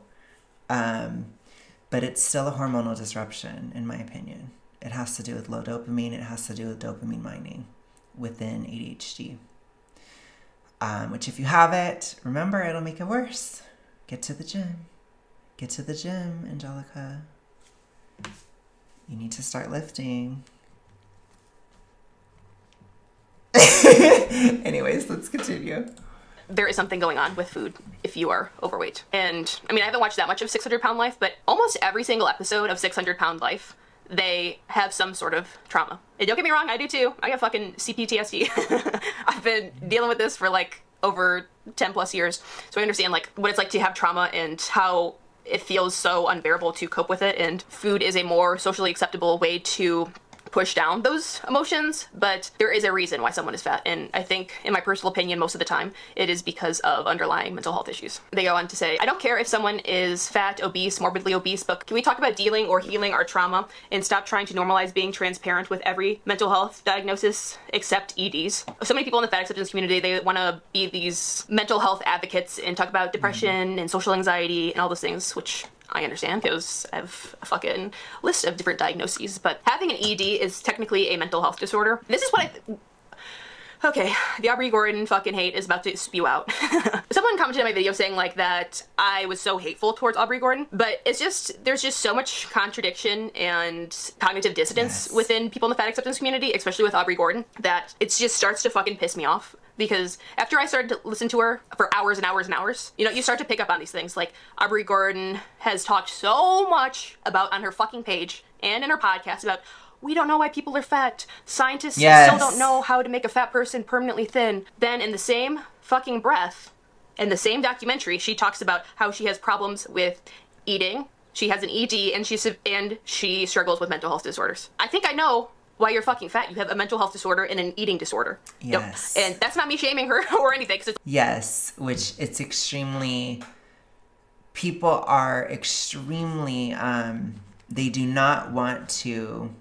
But it's still a hormonal disruption, in my opinion. It has to do with low dopamine. It has to do with dopamine mining within ADHD. Which if you have it, remember, it'll make it worse. Get to the gym. Get to the gym, Angelica. You need to start lifting. Anyways, let's continue. There is something going on with food if you are overweight. And I haven't watched that much of 600 Pound Life, but almost every single episode of 600 Pound Life, they have some sort of trauma. And don't get me wrong, I do too. I got fucking CPTSD. I've been dealing with this for like over 10 plus years. So I understand like what it's like to have trauma and how it feels so unbearable to cope with it. And food is a more socially acceptable way to push down those emotions, but there is a reason why someone is fat. And I think, in my personal opinion, most of the time, it is because of underlying mental health issues. They go on to say, I don't care if someone is fat, obese, morbidly obese, but can we talk about dealing or healing our trauma and stop trying to normalize being transparent with every mental health diagnosis except EDs? So many people in the fat acceptance community, they want to be these mental health advocates and talk about depression and social anxiety and all those things, which I understand because I have a fucking list of different diagnoses, but having an ED is technically a mental health disorder. This is what okay, the Aubrey Gordon fucking hate is about to spew out. Someone commented on my video saying like that I was so hateful towards Aubrey Gordon, but it's just, there's just so much contradiction and cognitive dissonance within people in the fat acceptance community, especially with Aubrey Gordon, that it just starts to fucking piss me off. Because after I started to listen to her for hours and hours and hours, you start to pick up on these things. Like, Aubrey Gordon has talked so much about on her fucking page and in her podcast about, we don't know why people are fat. Scientists still don't know how to make a fat person permanently thin. Then in the same fucking breath, in the same documentary, she talks about how she has problems with eating. She has an ED, and she struggles with mental health disorders. I think I know why you're fucking fat. You have a mental health disorder and an eating disorder. Yes. Yep. And that's not me shaming her or anything. Yes, which it's extremely... People are extremely... they do not want to...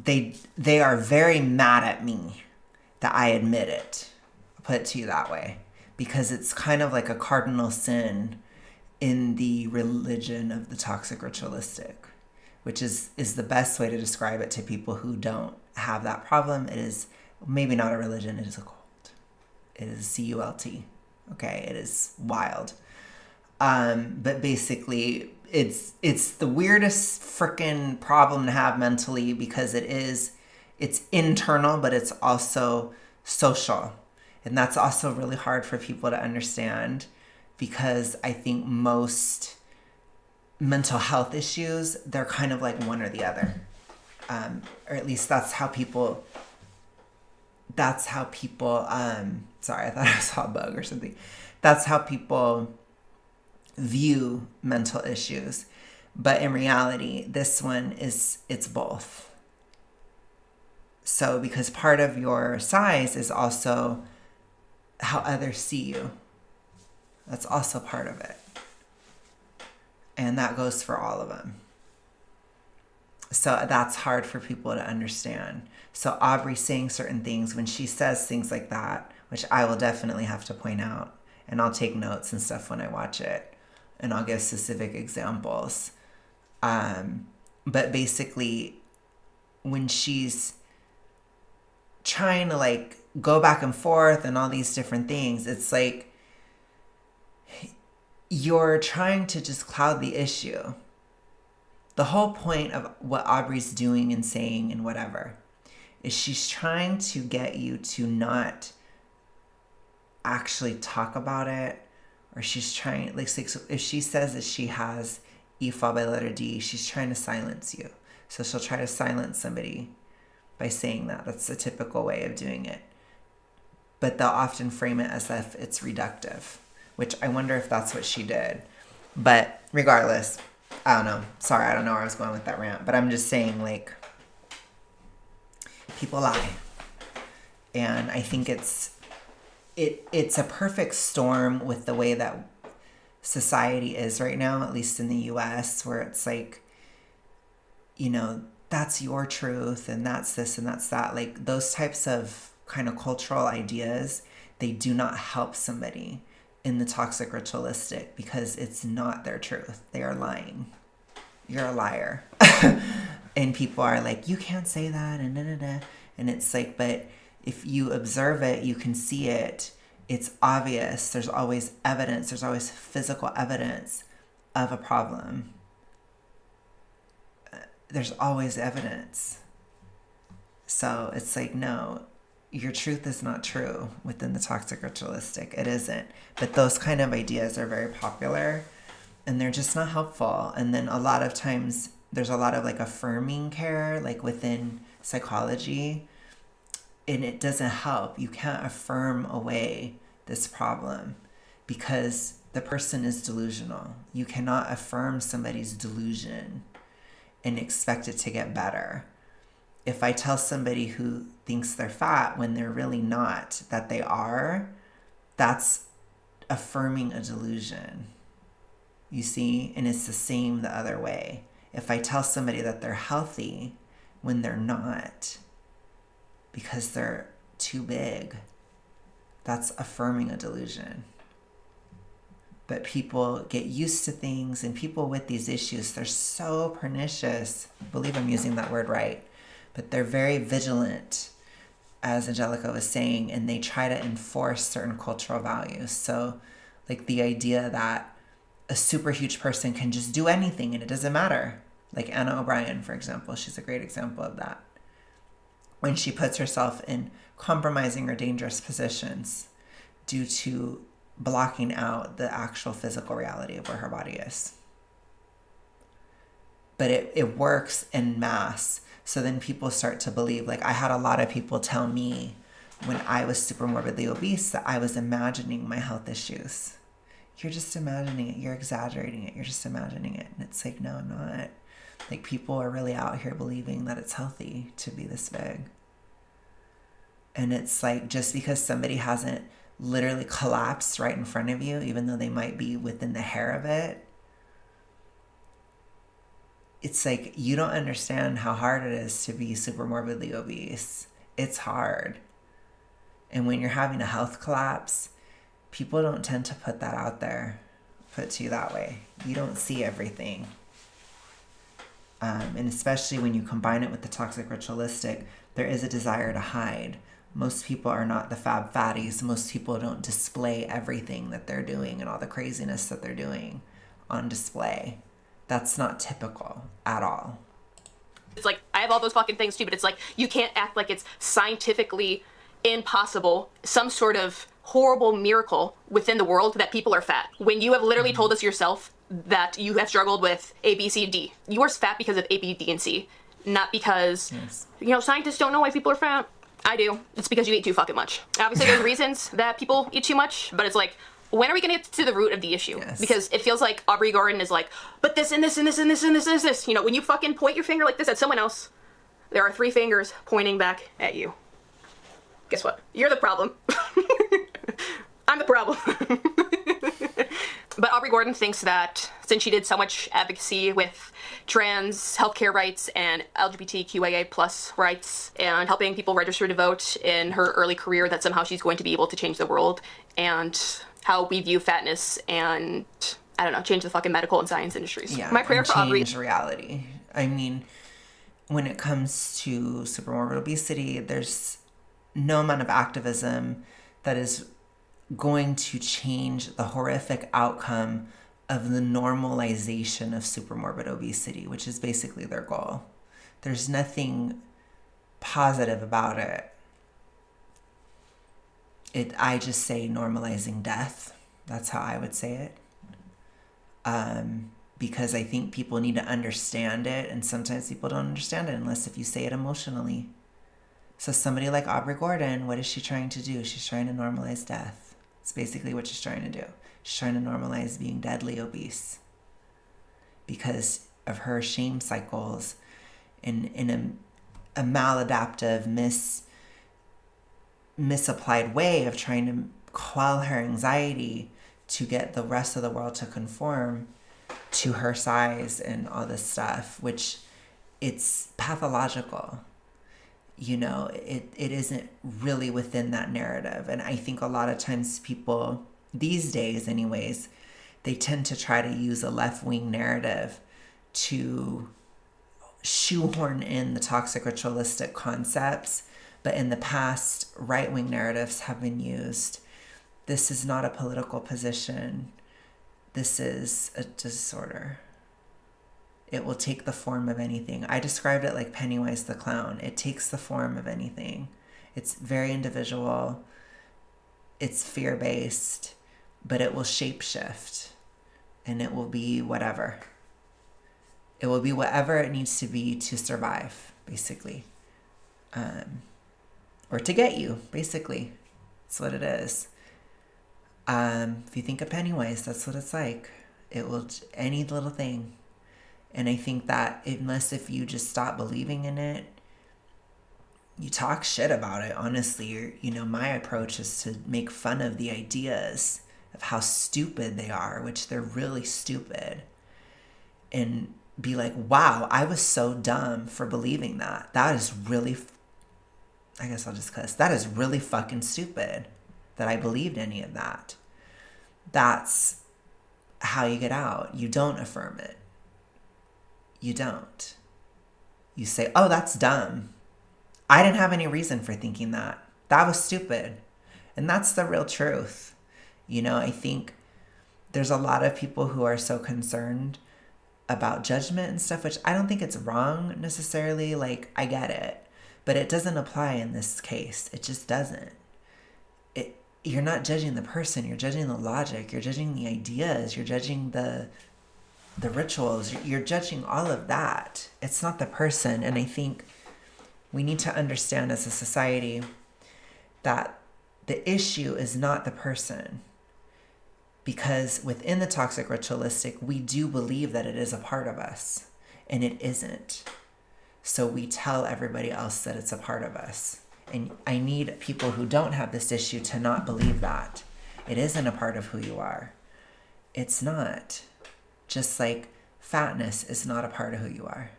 They are very mad at me that I admit it. I'll put it to you that way. Because it's kind of like a cardinal sin in the religion of the toxic ritualistic, which is the best way to describe it to people who don't have that problem. It is maybe not a religion, it is a cult. It is cult. Okay, it is wild. But basically, it's the weirdest freaking problem to have mentally, because it's internal, but it's also social. And that's also really hard for people to understand, because I think most mental health issues, they're kind of like one or the other. Or at least that's how people, sorry, I thought I saw a bug or something. That's how people view mental issues. But in reality, this one it's both. So because part of your size is also how others see you. That's also part of it. And that goes for all of them. So that's hard for people to understand. So Aubrey saying certain things, when she says things like that, which I will definitely have to point out, and I'll take notes and stuff when I watch it, and I'll give specific examples. But basically, when she's trying to like go back and forth and all these different things, it's like you're trying to just cloud the issue. The whole point of what Aubrey's doing and saying and whatever is she's trying to get you to not actually talk about it, or she's trying, like if she says that she has EFOB by letter D, she's trying to silence you. So she'll try to silence somebody by saying that. That's a typical way of doing it. But they'll often frame it as if it's reductive, which I wonder if that's what she did. But regardless, I don't know. Sorry, I don't know where I was going with that rant. But I'm just saying, like, people lie. And I think it's a perfect storm with the way that society is right now, at least in the US, where it's like, you know, that's your truth and that's this and that's that. Like those types of kind of cultural ideas, they do not help somebody in the toxic ritualistic, because it's not their truth. They are lying. You're a liar. And people are like, you can't say that, and da-da-da. And it's like, but if you observe it, you can see it. It's obvious. There's always evidence. There's always physical evidence of a problem. There's always evidence. So it's like, no, your truth is not true within the toxic ritualistic. It isn't. But those kind of ideas are very popular, and they're just not helpful. And then a lot of times there's a lot of like affirming care, like within psychology, and it doesn't help. You can't affirm away this problem because the person is delusional. You cannot affirm somebody's delusion and expect it to get better. If I tell somebody who thinks they're fat when they're really not, that they are, that's affirming a delusion. You see? And it's the same the other way. If I tell somebody that they're healthy when they're not, because they're too big, that's affirming a delusion. But people get used to things, and people with these issues, they're so pernicious. I believe I'm using that word right. But they're very vigilant, as Angelica was saying, and they try to enforce certain cultural values. So like the idea that a super huge person can just do anything and it doesn't matter. Like Anna O'Brien, for example, she's a great example of that. When she puts herself in compromising or dangerous positions due to blocking out the actual physical reality of where her body is. But it works en masse. So then people start to believe, like I had a lot of people tell me when I was super morbidly obese that I was imagining my health issues. you're just imagining it. You're exaggerating it. You're just imagining it. And it's like, no, I'm not. Like, people are really out here believing that it's healthy to be this big. And it's like, just because somebody hasn't literally collapsed right in front of you, even though they might be within the hair of it, it's like, you don't understand how hard it is to be super morbidly obese. It's hard. And when you're having a health collapse, people don't tend to put that out there, put to you that way. You don't see everything. And especially when you combine it with the toxic ritualistic, there is a desire to hide. Most people are not the fab fatties. Most people don't display everything that they're doing and all the craziness that they're doing on display. That's not typical at all. It's like, I have all those fucking things too, but it's like, you can't act like it's scientifically impossible, some sort of horrible miracle within the world that people are fat. When you have literally told us yourself that you have struggled with A, B, C, D. You are fat because of A, B, D, and C. Not because, scientists don't know why people are fat. I do. It's because you eat too fucking much. Obviously, there's reasons that people eat too much, but it's like, when are we going to get to the root of the issue? Yes. Because it feels like Aubrey Gordon is like, but this and this and this and this and this and this. When you fucking point your finger like this at someone else, there are 3 fingers pointing back at you. Guess what? You're the problem. I'm the problem. But Aubrey Gordon thinks that since she did so much advocacy with trans healthcare rights and LGBTQIA plus rights and helping people register to vote in her early career, that somehow she's going to be able to change the world and how we view fatness and, I don't know, change the fucking medical and science industries. Yeah, my prayer for Aubrey. Change reality. I mean, when it comes to supermorbid obesity, there's no amount of activism that is going to change the horrific outcome of the normalization of supermorbid obesity, which is basically their goal. There's nothing positive about it. I just say normalizing death. That's how I would say it. Because I think people need to understand it, and sometimes people don't understand it unless if you say it emotionally. So somebody like Aubrey Gordon, what is she trying to do? She's trying to normalize death. It's basically what she's trying to do. She's trying to normalize being deadly obese because of her shame cycles in a maladaptive, misapplied way of trying to quell her anxiety to get the rest of the world to conform to her size and all this stuff, which it's pathological. It isn't really within that narrative. And I think a lot of times people, these days anyways, they tend to try to use a left-wing narrative to shoehorn in the toxic ritualistic concepts. But in the past, right-wing narratives have been used. This is not a political position. This is a disorder. It will take the form of anything. I described it like Pennywise the clown. It takes the form of anything. It's very individual. It's fear-based, but it will shapeshift, and it will be whatever. It will be whatever it needs to be to survive, basically. Or to get you, basically. That's what it is. If you think of Pennywise, that's what it's like. It will, any little thing. And I think that unless if you just stop believing in it, you talk shit about it. Honestly, my approach is to make fun of the ideas of how stupid they are, which they're really stupid. And be like, wow, I was so dumb for believing that. That is really, I guess I'll just cuss. That is really fucking stupid that I believed any of that. That's how you get out. You don't affirm it. You don't. You say, oh, that's dumb. I didn't have any reason for thinking that. That was stupid. And that's the real truth. I think there's a lot of people who are so concerned about judgment and stuff, which I don't think it's wrong necessarily. Like, I get it. But it doesn't apply in this case. It just doesn't. You're not judging the person. You're judging the logic. You're judging the ideas. You're judging the rituals. You're judging all of that. It's not the person. And I think we need to understand as a society that the issue is not the person. Because within the toxic ritualistic, we do believe that it is a part of us, and it isn't. So we tell everybody else that it's a part of us. And I need people who don't have this issue to not believe that. It isn't a part of who you are. It's not. Just like fatness is not a part of who you are.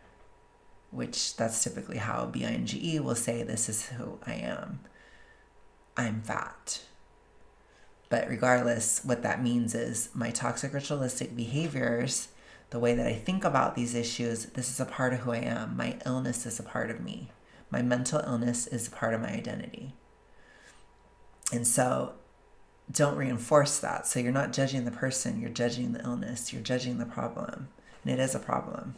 Which that's typically how BINGE will say, this is who I am. I'm fat. But regardless, what that means is my toxic ritualistic behaviors, the way that I think about these issues, this is a part of who I am. My illness is a part of me. My mental illness is a part of my identity. And so don't reinforce that. So you're not judging the person, you're judging the illness, you're judging the problem. And it is a problem.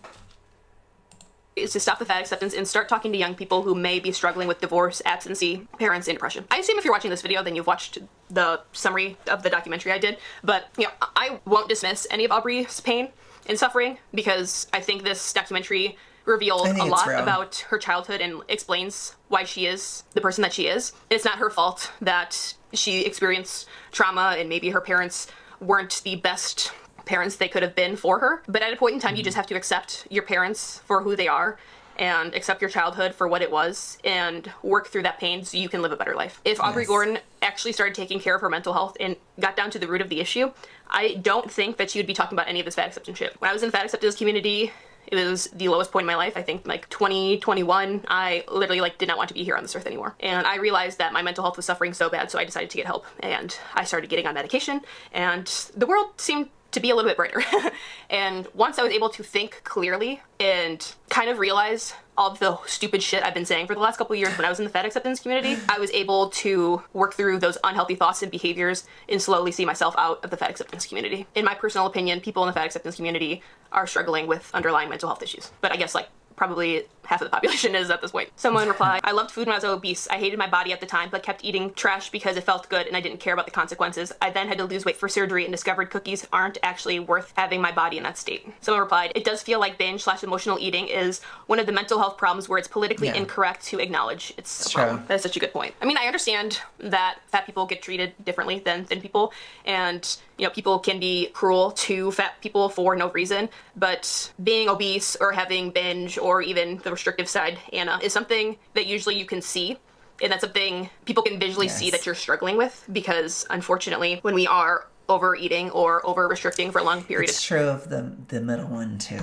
Is to stop the fat acceptance and start talking to young people who may be struggling with divorce, abstinency, parents, and depression. I assume if you're watching this video, then you've watched the summary of the documentary I did. But, I won't dismiss any of Aubrey's pain and suffering, because I think this documentary revealed a lot about her childhood and explains why she is the person that she is. It's not her fault that she experienced trauma and maybe her parents weren't the best parents they could have been for her. But at a point in time, you just have to accept your parents for who they are and accept your childhood for what it was and work through that pain so you can live a better life. If Aubrey Gordon actually started taking care of her mental health and got down to the root of the issue, I don't think that she would be talking about any of this fat acceptance shit. When I was in the fat acceptance community, it was the lowest point in my life. I think 2021, I literally did not want to be here on this earth anymore. And I realized that my mental health was suffering so bad, so I decided to get help. And I started getting on medication, and the world seemed to be a little bit brighter. And once I was able to think clearly and kind of realize all of the stupid shit I've been saying for the last couple of years when I was in the fat acceptance community, I was able to work through those unhealthy thoughts and behaviors and slowly see myself out of the fat acceptance community. In my personal opinion, people in the fat acceptance community are struggling with underlying mental health issues. But I guess probably half of the population is at this point. Someone replied, I loved food when I was obese. I hated my body at the time, but kept eating trash because it felt good and I didn't care about the consequences. I then had to lose weight for surgery and discovered cookies aren't actually worth having my body in that state. Someone replied, it does feel like binge/emotional eating is one of the mental health problems where it's politically incorrect to acknowledge it's a problem. That's such a good point. I mean, I understand that fat people get treated differently than thin people, and people can be cruel to fat people for no reason, but being obese or having binge or even the restrictive side, Anna, is something that usually you can see, and that's something people can visually see that you're struggling with, because unfortunately, when we are overeating or over-restricting for a long period of time. It's true of the middle one, too.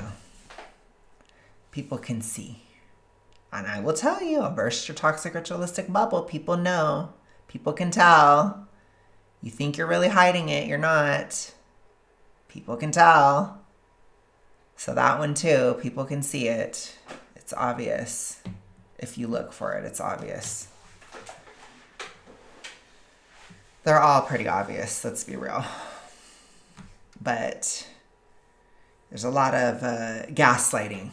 People can see. And I will tell you, I'll burst your toxic ritualistic bubble. People know. People can tell. You think you're really hiding it. You're not. People can tell. So that one too, people can see it. It's obvious. If you look for it, it's obvious. They're all pretty obvious, let's be real. But there's a lot of gaslighting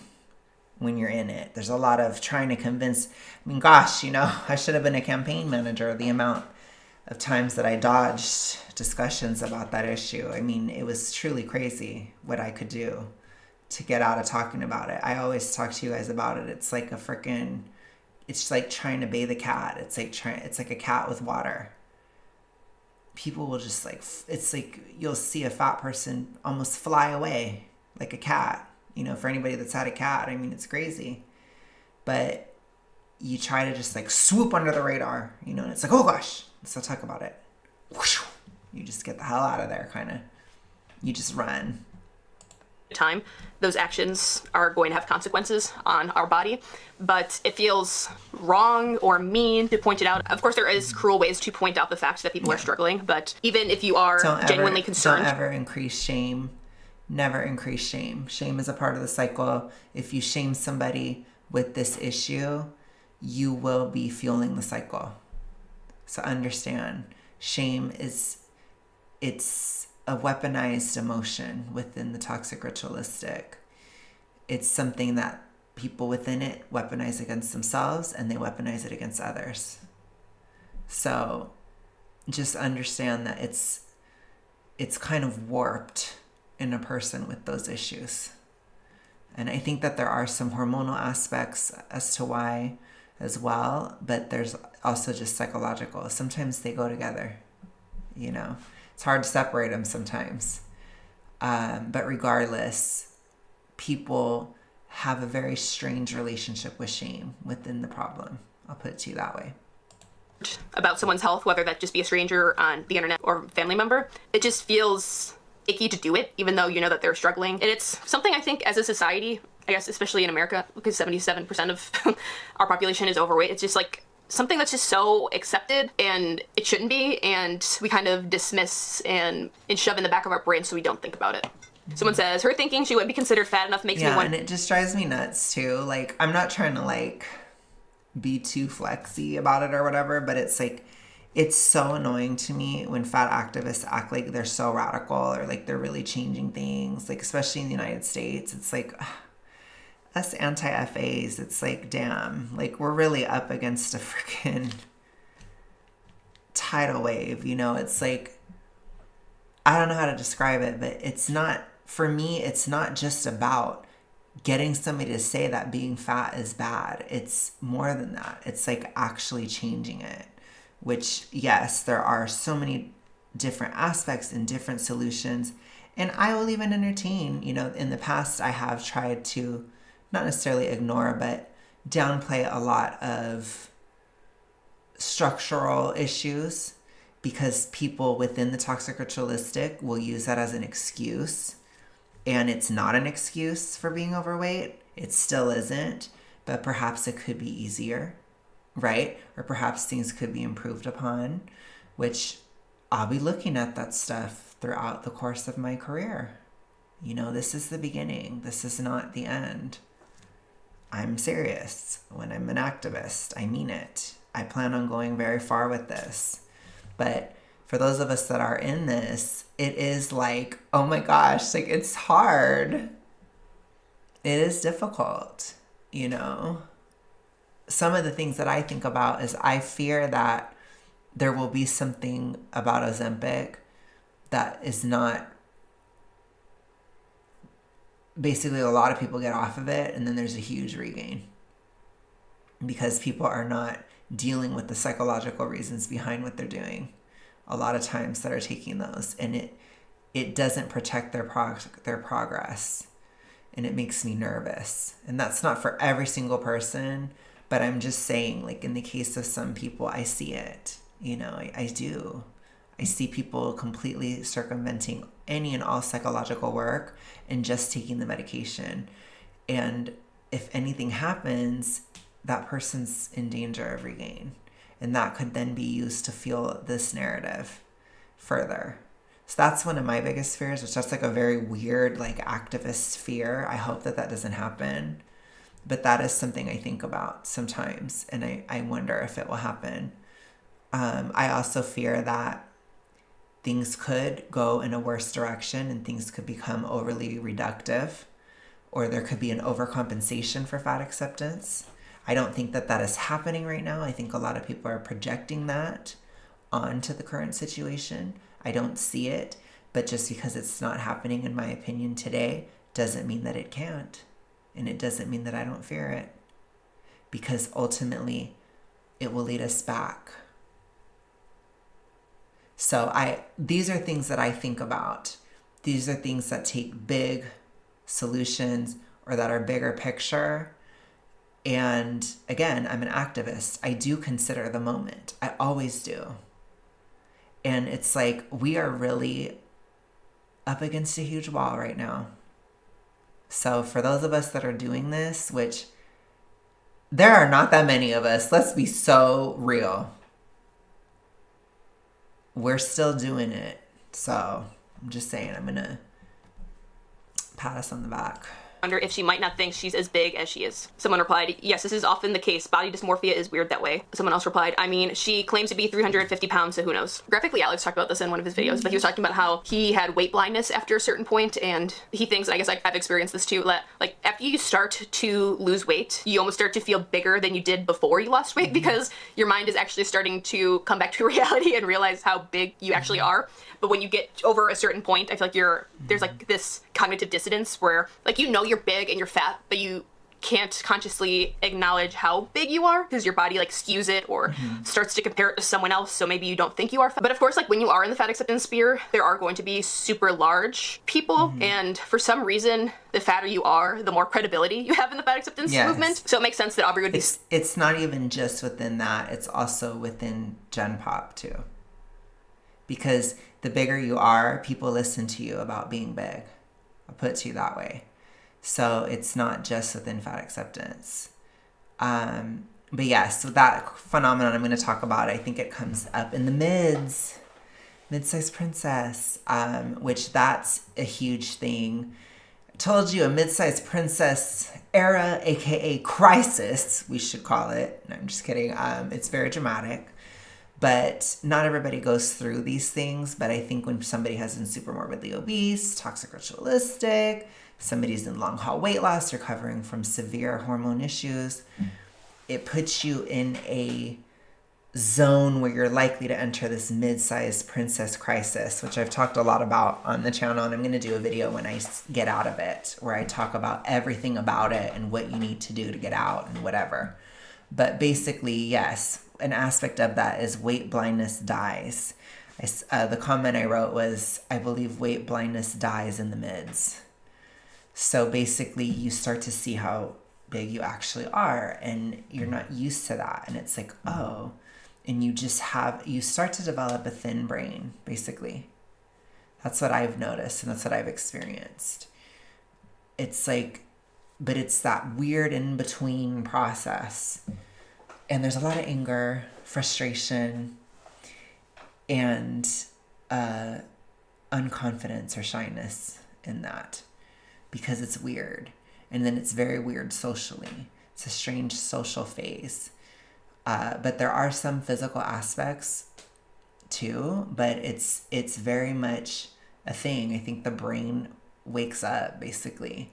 when you're in it. There's a lot of trying to convince. I mean, gosh, I should have been a campaign manager. The amount of times that I dodged discussions about that issue. I mean, it was truly crazy what I could do to get out of talking about it. I always talk to you guys about it. It's like it's like trying to bathe a cat. It's like a cat with water. People will just it's like you'll see a fat person almost fly away like a cat. For anybody that's had a cat, I mean, it's crazy. But you try to just swoop under the radar, and it's like, oh gosh, let's talk about it. You just get the hell out of there, kind of. You just run. Time, those actions are going to have consequences on our body, but it feels wrong or mean to point it out. Of course, there is cruel ways to point out the fact that people are struggling, but even if you are genuinely concerned... Don't ever increase shame. Never increase shame. Shame is a part of the cycle. If you shame somebody with this issue, you will be fueling the cycle. So understand, shame it's a weaponized emotion within the toxic ritualistic. It's something that people within it weaponize against themselves, and they weaponize it against others. So just understand that it's kind of warped in a person with those issues. And I think that there are some hormonal aspects as to why as well, but there's also just psychological. Sometimes they go together, It's hard to separate them sometimes. But regardless, people have a very strange relationship with shame within the problem. I'll put it to you that way. About someone's health, whether that just be a stranger on the internet or family member, it just feels icky to do it, even though you know that they're struggling. And it's something I think as a society, I guess especially in America, because 77% of our population is overweight, it's just like something that's just so accepted, and it shouldn't be, and we kind of dismiss and shove in the back of our brain so we don't think about it. Someone says her thinking she wouldn't be considered fat enough makes me Yeah, wonder. and it just drives me nuts too. Like, I'm not trying to like be too flexy about it or whatever, but it's like, it's so annoying to me when fat activists act like they're so radical or like they're really changing things, like especially in the United States. It's like, us anti-FAs, it's like, damn, like we're really up against a freaking tidal wave, you know? It's like, I don't know how to describe it, but it's not, for me, it's not just about getting somebody to say that being fat is bad. It's more than that. It's like actually changing it, which, yes, there are so many different aspects and different solutions. And I will even entertain, you know, in the past, I have tried to not necessarily ignore, but downplay a lot of structural issues because people within the toxic ritualistic will use that as an excuse. And it's not an excuse for being overweight. It still isn't, but perhaps it could be easier, right? Or perhaps things could be improved upon, which I'll be looking at that stuff throughout the course of my career. You know, this is the beginning. This is not the end. I'm serious. When I'm an activist, I mean it. I plan on going very far with this. But for those of us that are in this, it is like, oh my gosh, like it's hard. It is difficult, you know? Some of the things that I think about is I fear that there will be something about Ozempic that is not, basically a lot of people get off of it and then there's a huge regain because people are not dealing with the psychological reasons behind what they're doing a lot of times that are taking those, and it doesn't protect their progress, and it makes me nervous. And that's not for every single person, but I'm just saying, like in the case of some people, I see it, you know, I do. I see people completely circumventing any and all psychological work and just taking the medication. And if anything happens, that person's in danger of regain. And that could then be used to fuel this narrative further. So that's one of my biggest fears, which that's like a very weird, like activist fear. I hope that doesn't happen. But that is something I think about sometimes. And I wonder if it will happen. I also fear that things could go in a worse direction and things could become overly reductive, or there could be an overcompensation for fat acceptance. I don't think that is happening right now. I think a lot of people are projecting that onto the current situation. I don't see it, but just because it's not happening, in my opinion, today, doesn't mean that it can't. And it doesn't mean that I don't fear it, because ultimately it will lead us back. So these are things that I think about. These are things that take big solutions or that are bigger picture. And again, I'm an activist. I do consider the moment. I always do. And it's like we are really up against a huge wall right now. So for those of us that are doing this, which there are not that many of us, let's be so real. We're still doing it. So I'm just saying, I'm going to pat us on the back. Wonder if she might not think she's as big as she is. Someone replied, yes, this is often the case. Body dysmorphia is weird that way. Someone else replied, I mean, she claims to be 350 pounds, so who knows? Graphically, Alex talked about this in one of his videos, but he was talking about how he had weight blindness after a certain point, and he thinks, and I guess I've experienced this too, that like after you start to lose weight, you almost start to feel bigger than you did before you lost weight, because your mind is actually starting to come back to reality and realize how big you actually are. But when you get over a certain point, I feel like there's like this cognitive dissonance where like you know you're big and you're fat, but you can't consciously acknowledge how big you are because your body like skews it or starts to compare it to someone else, so maybe you don't think you are fat. But of course, like when you are in the fat acceptance sphere, there are going to be super large people, and for some reason, the fatter you are, the more credibility you have in the fat acceptance movement. So it makes sense that Aubrey would be... It's not even just within that, it's also within Gen Pop too. Because the bigger you are, people listen to you about being big. I'll put it to you that way. So it's not just within fat acceptance. But yes, so that phenomenon I'm going to talk about, I think it comes up in the mid-sized princess, which that's a huge thing. I told you, a mid-sized princess era, aka crisis, we should call it. No, I'm just kidding. It's very dramatic. But not everybody goes through these things. But I think when somebody has been super morbidly obese, toxic ritualistic, somebody's in long haul weight loss, recovering from severe hormone issues, it puts you in a zone where you're likely to enter this mid-sized princess crisis, which I've talked a lot about on the channel. And I'm going to do a video when I get out of it, where I talk about everything about it and what you need to do to get out and whatever. But basically, yes, an aspect of that is weight blindness dies. The comment I wrote was, I believe weight blindness dies in the mids. So basically you start to see how big you actually are, and you're not used to that. And it's like, oh, and you start to develop a thin brain, basically. That's what I've noticed, and that's what I've experienced. It's like, but it's that weird in-between process. And there's a lot of anger, frustration, and unconfidence or shyness in that, because it's weird. And then it's very weird socially. It's a strange social phase. But there are some physical aspects too, but it's very much a thing. I think the brain wakes up, basically,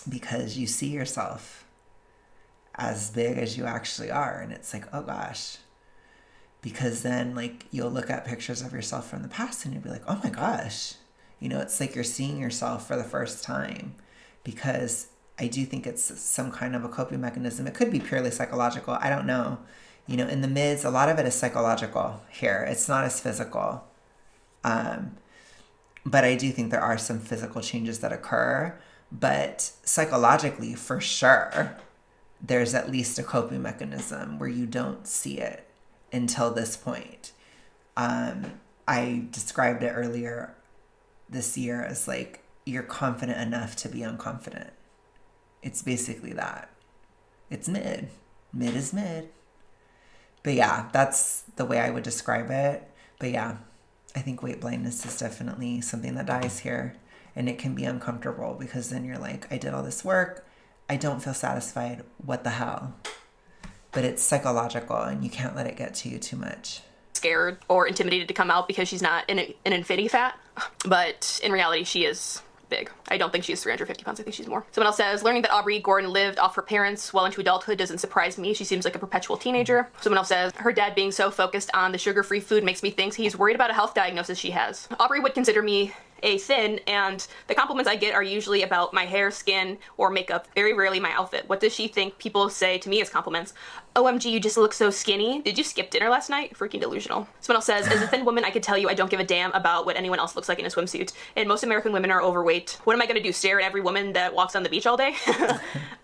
because you see yourself as big as you actually are. And it's like, oh gosh. Because then like you'll look at pictures of yourself from the past and you'll be like, oh my gosh. You know, it's like you're seeing yourself for the first time. Because I do think it's some kind of a coping mechanism. It could be purely psychological. I don't know. You know, in the mids, a lot of it is psychological here. It's not as physical. But I do think there are some physical changes that occur. But psychologically, for sure, there's at least a coping mechanism where you don't see it until this point. I described it earlier this year as like, you're confident enough to be unconfident. It's basically that. It's mid. Mid is mid. But yeah, that's the way I would describe it. But yeah, I think weight blindness is definitely something that dies here. And it can be uncomfortable because then you're like, I did all this work. I don't feel satisfied. What the hell? But it's psychological and you can't let it get to you too much. Scared or intimidated to come out because she's not an infinity fat. But in reality, she is big. I don't think she's 350 pounds. I think she's more. Someone else says, learning that Aubrey Gordon lived off her parents well into adulthood doesn't surprise me. She seems like a perpetual teenager. Someone else says, her dad being so focused on the sugar-free food makes me think he's worried about a health diagnosis she has. Aubrey would consider me a thin, and the compliments I get are usually about my hair, skin, or makeup. Very rarely my outfit. What does she think people say to me as compliments? OMG, you just look so skinny. Did you skip dinner last night? Freaking delusional. Someone else says, as a thin woman, I could tell you I don't give a damn about what anyone else looks like in a swimsuit. And most American women are overweight. What am I gonna do, stare at every woman that walks on the beach all day?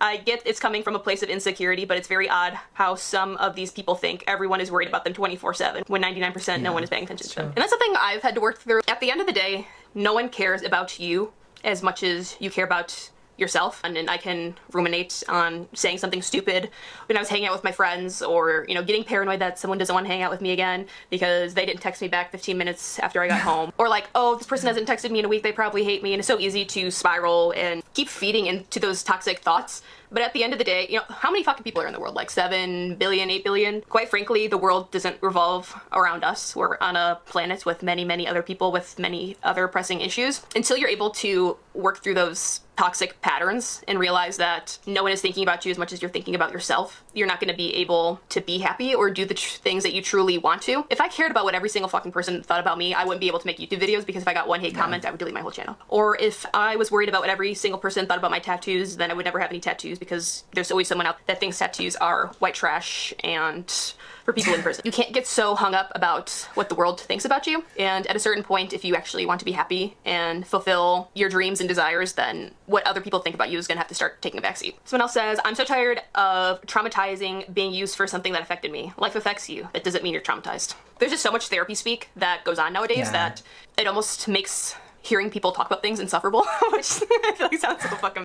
I get it's coming from a place of insecurity, but it's very odd how some of these people think everyone is worried about them 24/7, when 99% no one is paying attention to them. And that's something I've had to work through. At the end of the day, no one cares about you as much as you care about yourself. And then I can ruminate on saying something stupid when I was hanging out with my friends, or, you know, getting paranoid that someone doesn't want to hang out with me again because they didn't text me back 15 minutes after I got home. Or like, oh, this person hasn't texted me in a week, they probably hate me. And it's so easy to spiral and keep feeding into those toxic thoughts. But at the end of the day, you know, how many fucking people are in the world? Like 7 billion, 8 billion? Quite frankly, the world doesn't revolve around us. We're on a planet with many, many other people with many other pressing issues. Until you're able to work through those toxic patterns and realize that no one is thinking about you as much as you're thinking about yourself, you're not going to be able to be happy or do the things that you truly want to. If I cared about what every single fucking person thought about me, I wouldn't be able to make YouTube videos, because if I got one hate comment, I would delete my whole channel. Or if I was worried about what every single person thought about my tattoos, then I would never have any tattoos, because there's always someone out that thinks tattoos are white trash and for people in prison. You can't get so hung up about what the world thinks about you. And at a certain point, if you actually want to be happy and fulfill your dreams and desires, then what other people think about you is gonna have to start taking a backseat. Someone else says, I'm so tired of traumatizing being used for something that affected me. Life affects you. That doesn't mean you're traumatized. There's just so much therapy speak that goes on nowadays that it almost makes hearing people talk about things insufferable, which I feel like sounds so fucking...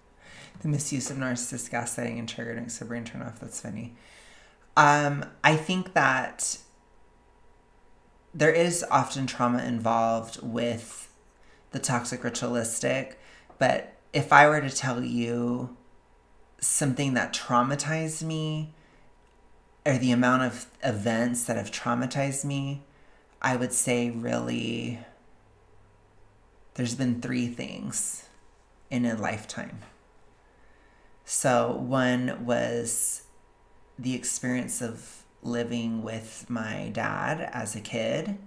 The misuse of narcissist gaslighting and triggering makes the brain turn off. That's funny. I think that there is often trauma involved with the toxic ritualistic, but if I were to tell you something that traumatized me, or the amount of events that have traumatized me, I would say really there's been 3 things in a lifetime. So one was the experience of living with my dad as a kid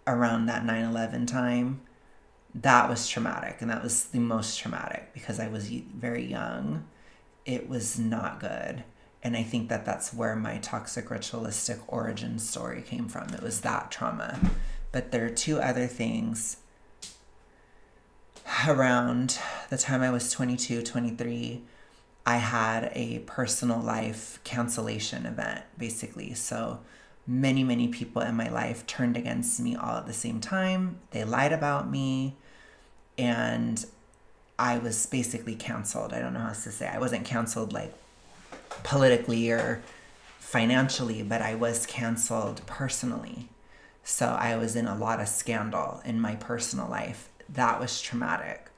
around that 9/11 time. That was traumatic, and that was the most traumatic because I was very young. It was not good. And I think that that's where my toxic ritualistic origin story came from. It was that trauma. But there are 2 other things. Around the time I was 22, 23, I had a personal life cancellation event, basically. So many people in my life turned against me all at the same time. They lied about me, and I was basically canceled. I don't know how else to say. I wasn't canceled like politically or financially, but I was canceled personally. So I was in a lot of scandal in my personal life. That was traumatic.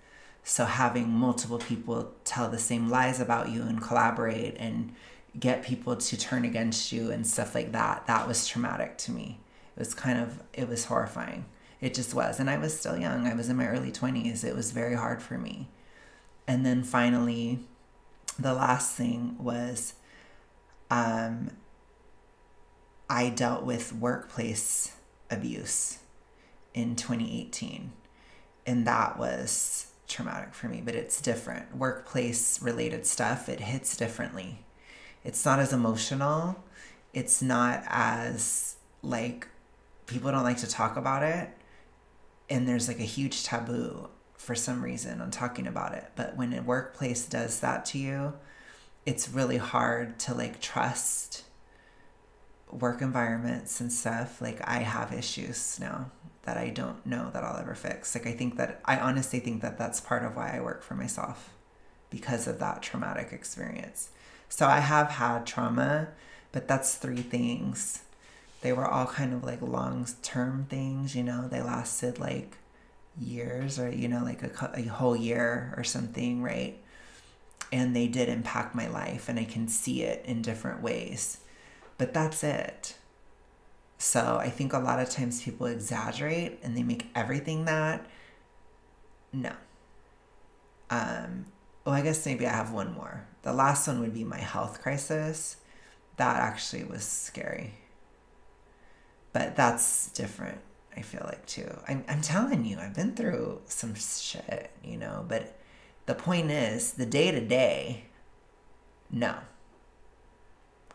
So having multiple people tell the same lies about you and collaborate and get people to turn against you and stuff like that, that was traumatic to me. It was horrifying. It just was. And I was still young. I was in my early 20s. It was very hard for me. And then finally, the last thing was I dealt with workplace abuse in 2018. And that was traumatic for me, but it's different. Workplace related stuff, it hits differently. It's not as emotional. It's not as like, people don't like to talk about it. And there's like a huge taboo for some reason on talking about it. But when a workplace does that to you, it's really hard to like trust work environments and stuff. Like I have issues now that I don't know that I'll ever fix. Like I honestly think that that's part of why I work for myself, because of that traumatic experience. So I have had trauma, but that's 3 things. They were all kind of like long-term things, you know, they lasted like years or, you know, like a whole year or something, right? And they did impact my life, and I can see it in different ways, but that's it. So I think a lot of times people exaggerate and they make everything that. No. I guess maybe I have one more. The last one would be my health crisis. That actually was scary. But that's different, I feel like, too. I'm telling you, I've been through some shit, you know. But the point is, the day-to-day, no.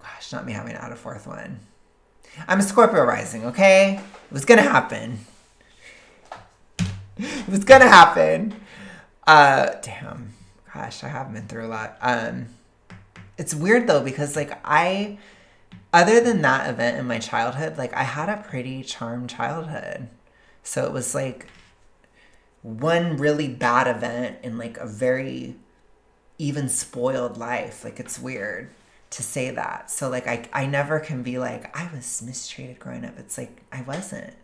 Gosh, not me having to add a 4th one. I'm a Scorpio rising, okay? It was gonna happen. It was gonna happen. Damn. Gosh, I have been through a lot. It's weird though, because like other than that event in my childhood, like I had a pretty charmed childhood. So it was like one really bad event in like a very even spoiled life. Like it's weird to say that. So like I never can be like I was mistreated growing up. It's like I wasn't,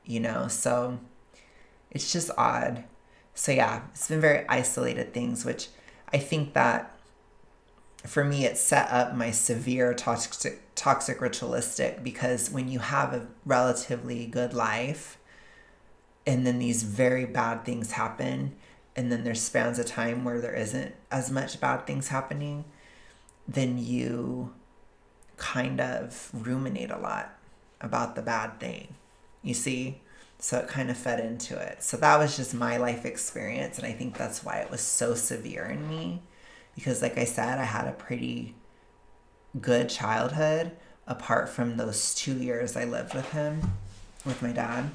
you know. So it's just odd. So yeah, it's been very isolated things, which I think that for me it set up my severe toxic ritualistic, because when you have a relatively good life and then these very bad things happen, and then there's spans of time where there isn't as much bad things happening, then you kind of ruminate a lot about the bad thing, you see? So it kind of fed into it. So that was just my life experience, and I think that's why it was so severe in me, because like I said, I had a pretty good childhood apart from those 2 years I lived with him, with my dad.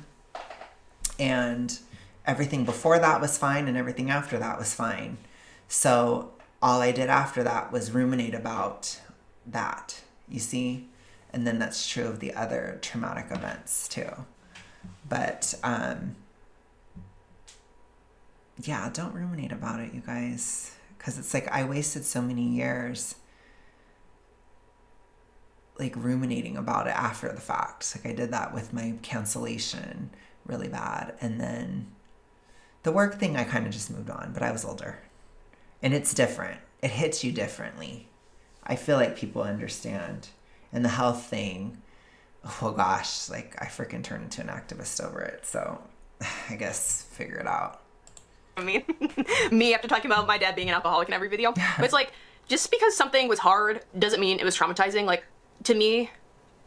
And everything before that was fine and everything after that was fine. So all I did after that was ruminate about that, you see? And then that's true of the other traumatic events too. But yeah, don't ruminate about it, you guys. Because it's like I wasted so many years like ruminating about it after the fact. Like I did that with my cancellation really bad. And then the work thing, I kind of just moved on, but I was older. And it's different. It hits you differently. I feel like people understand. And the health thing, oh gosh, like I freaking turned into an activist over it. So I guess figure it out. I mean, me after talking about my dad being an alcoholic in every video. But it's like, just because something was hard doesn't mean it was traumatizing. Like, to me,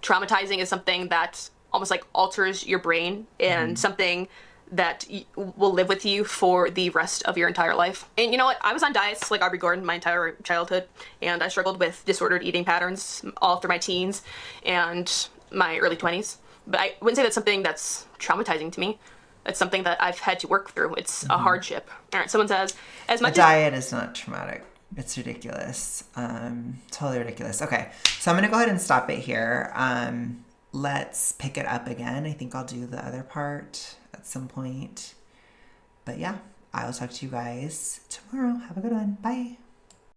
traumatizing is something that almost like alters your brain and something that will live with you for the rest of your entire life. And you know what? I was on diets like Aubrey Gordon my entire childhood, and I struggled with disordered eating patterns all through my teens and my early 20s. But I wouldn't say that's something that's traumatizing to me. It's something that I've had to work through. It's a hardship. All right, someone says, as much as... diet is not traumatic. It's ridiculous. Totally ridiculous. Okay, so I'm going to go ahead and stop it here. Let's pick it up again. I think I'll do the other part at some point. But yeah, I will talk to you guys tomorrow. Have a good one. Bye.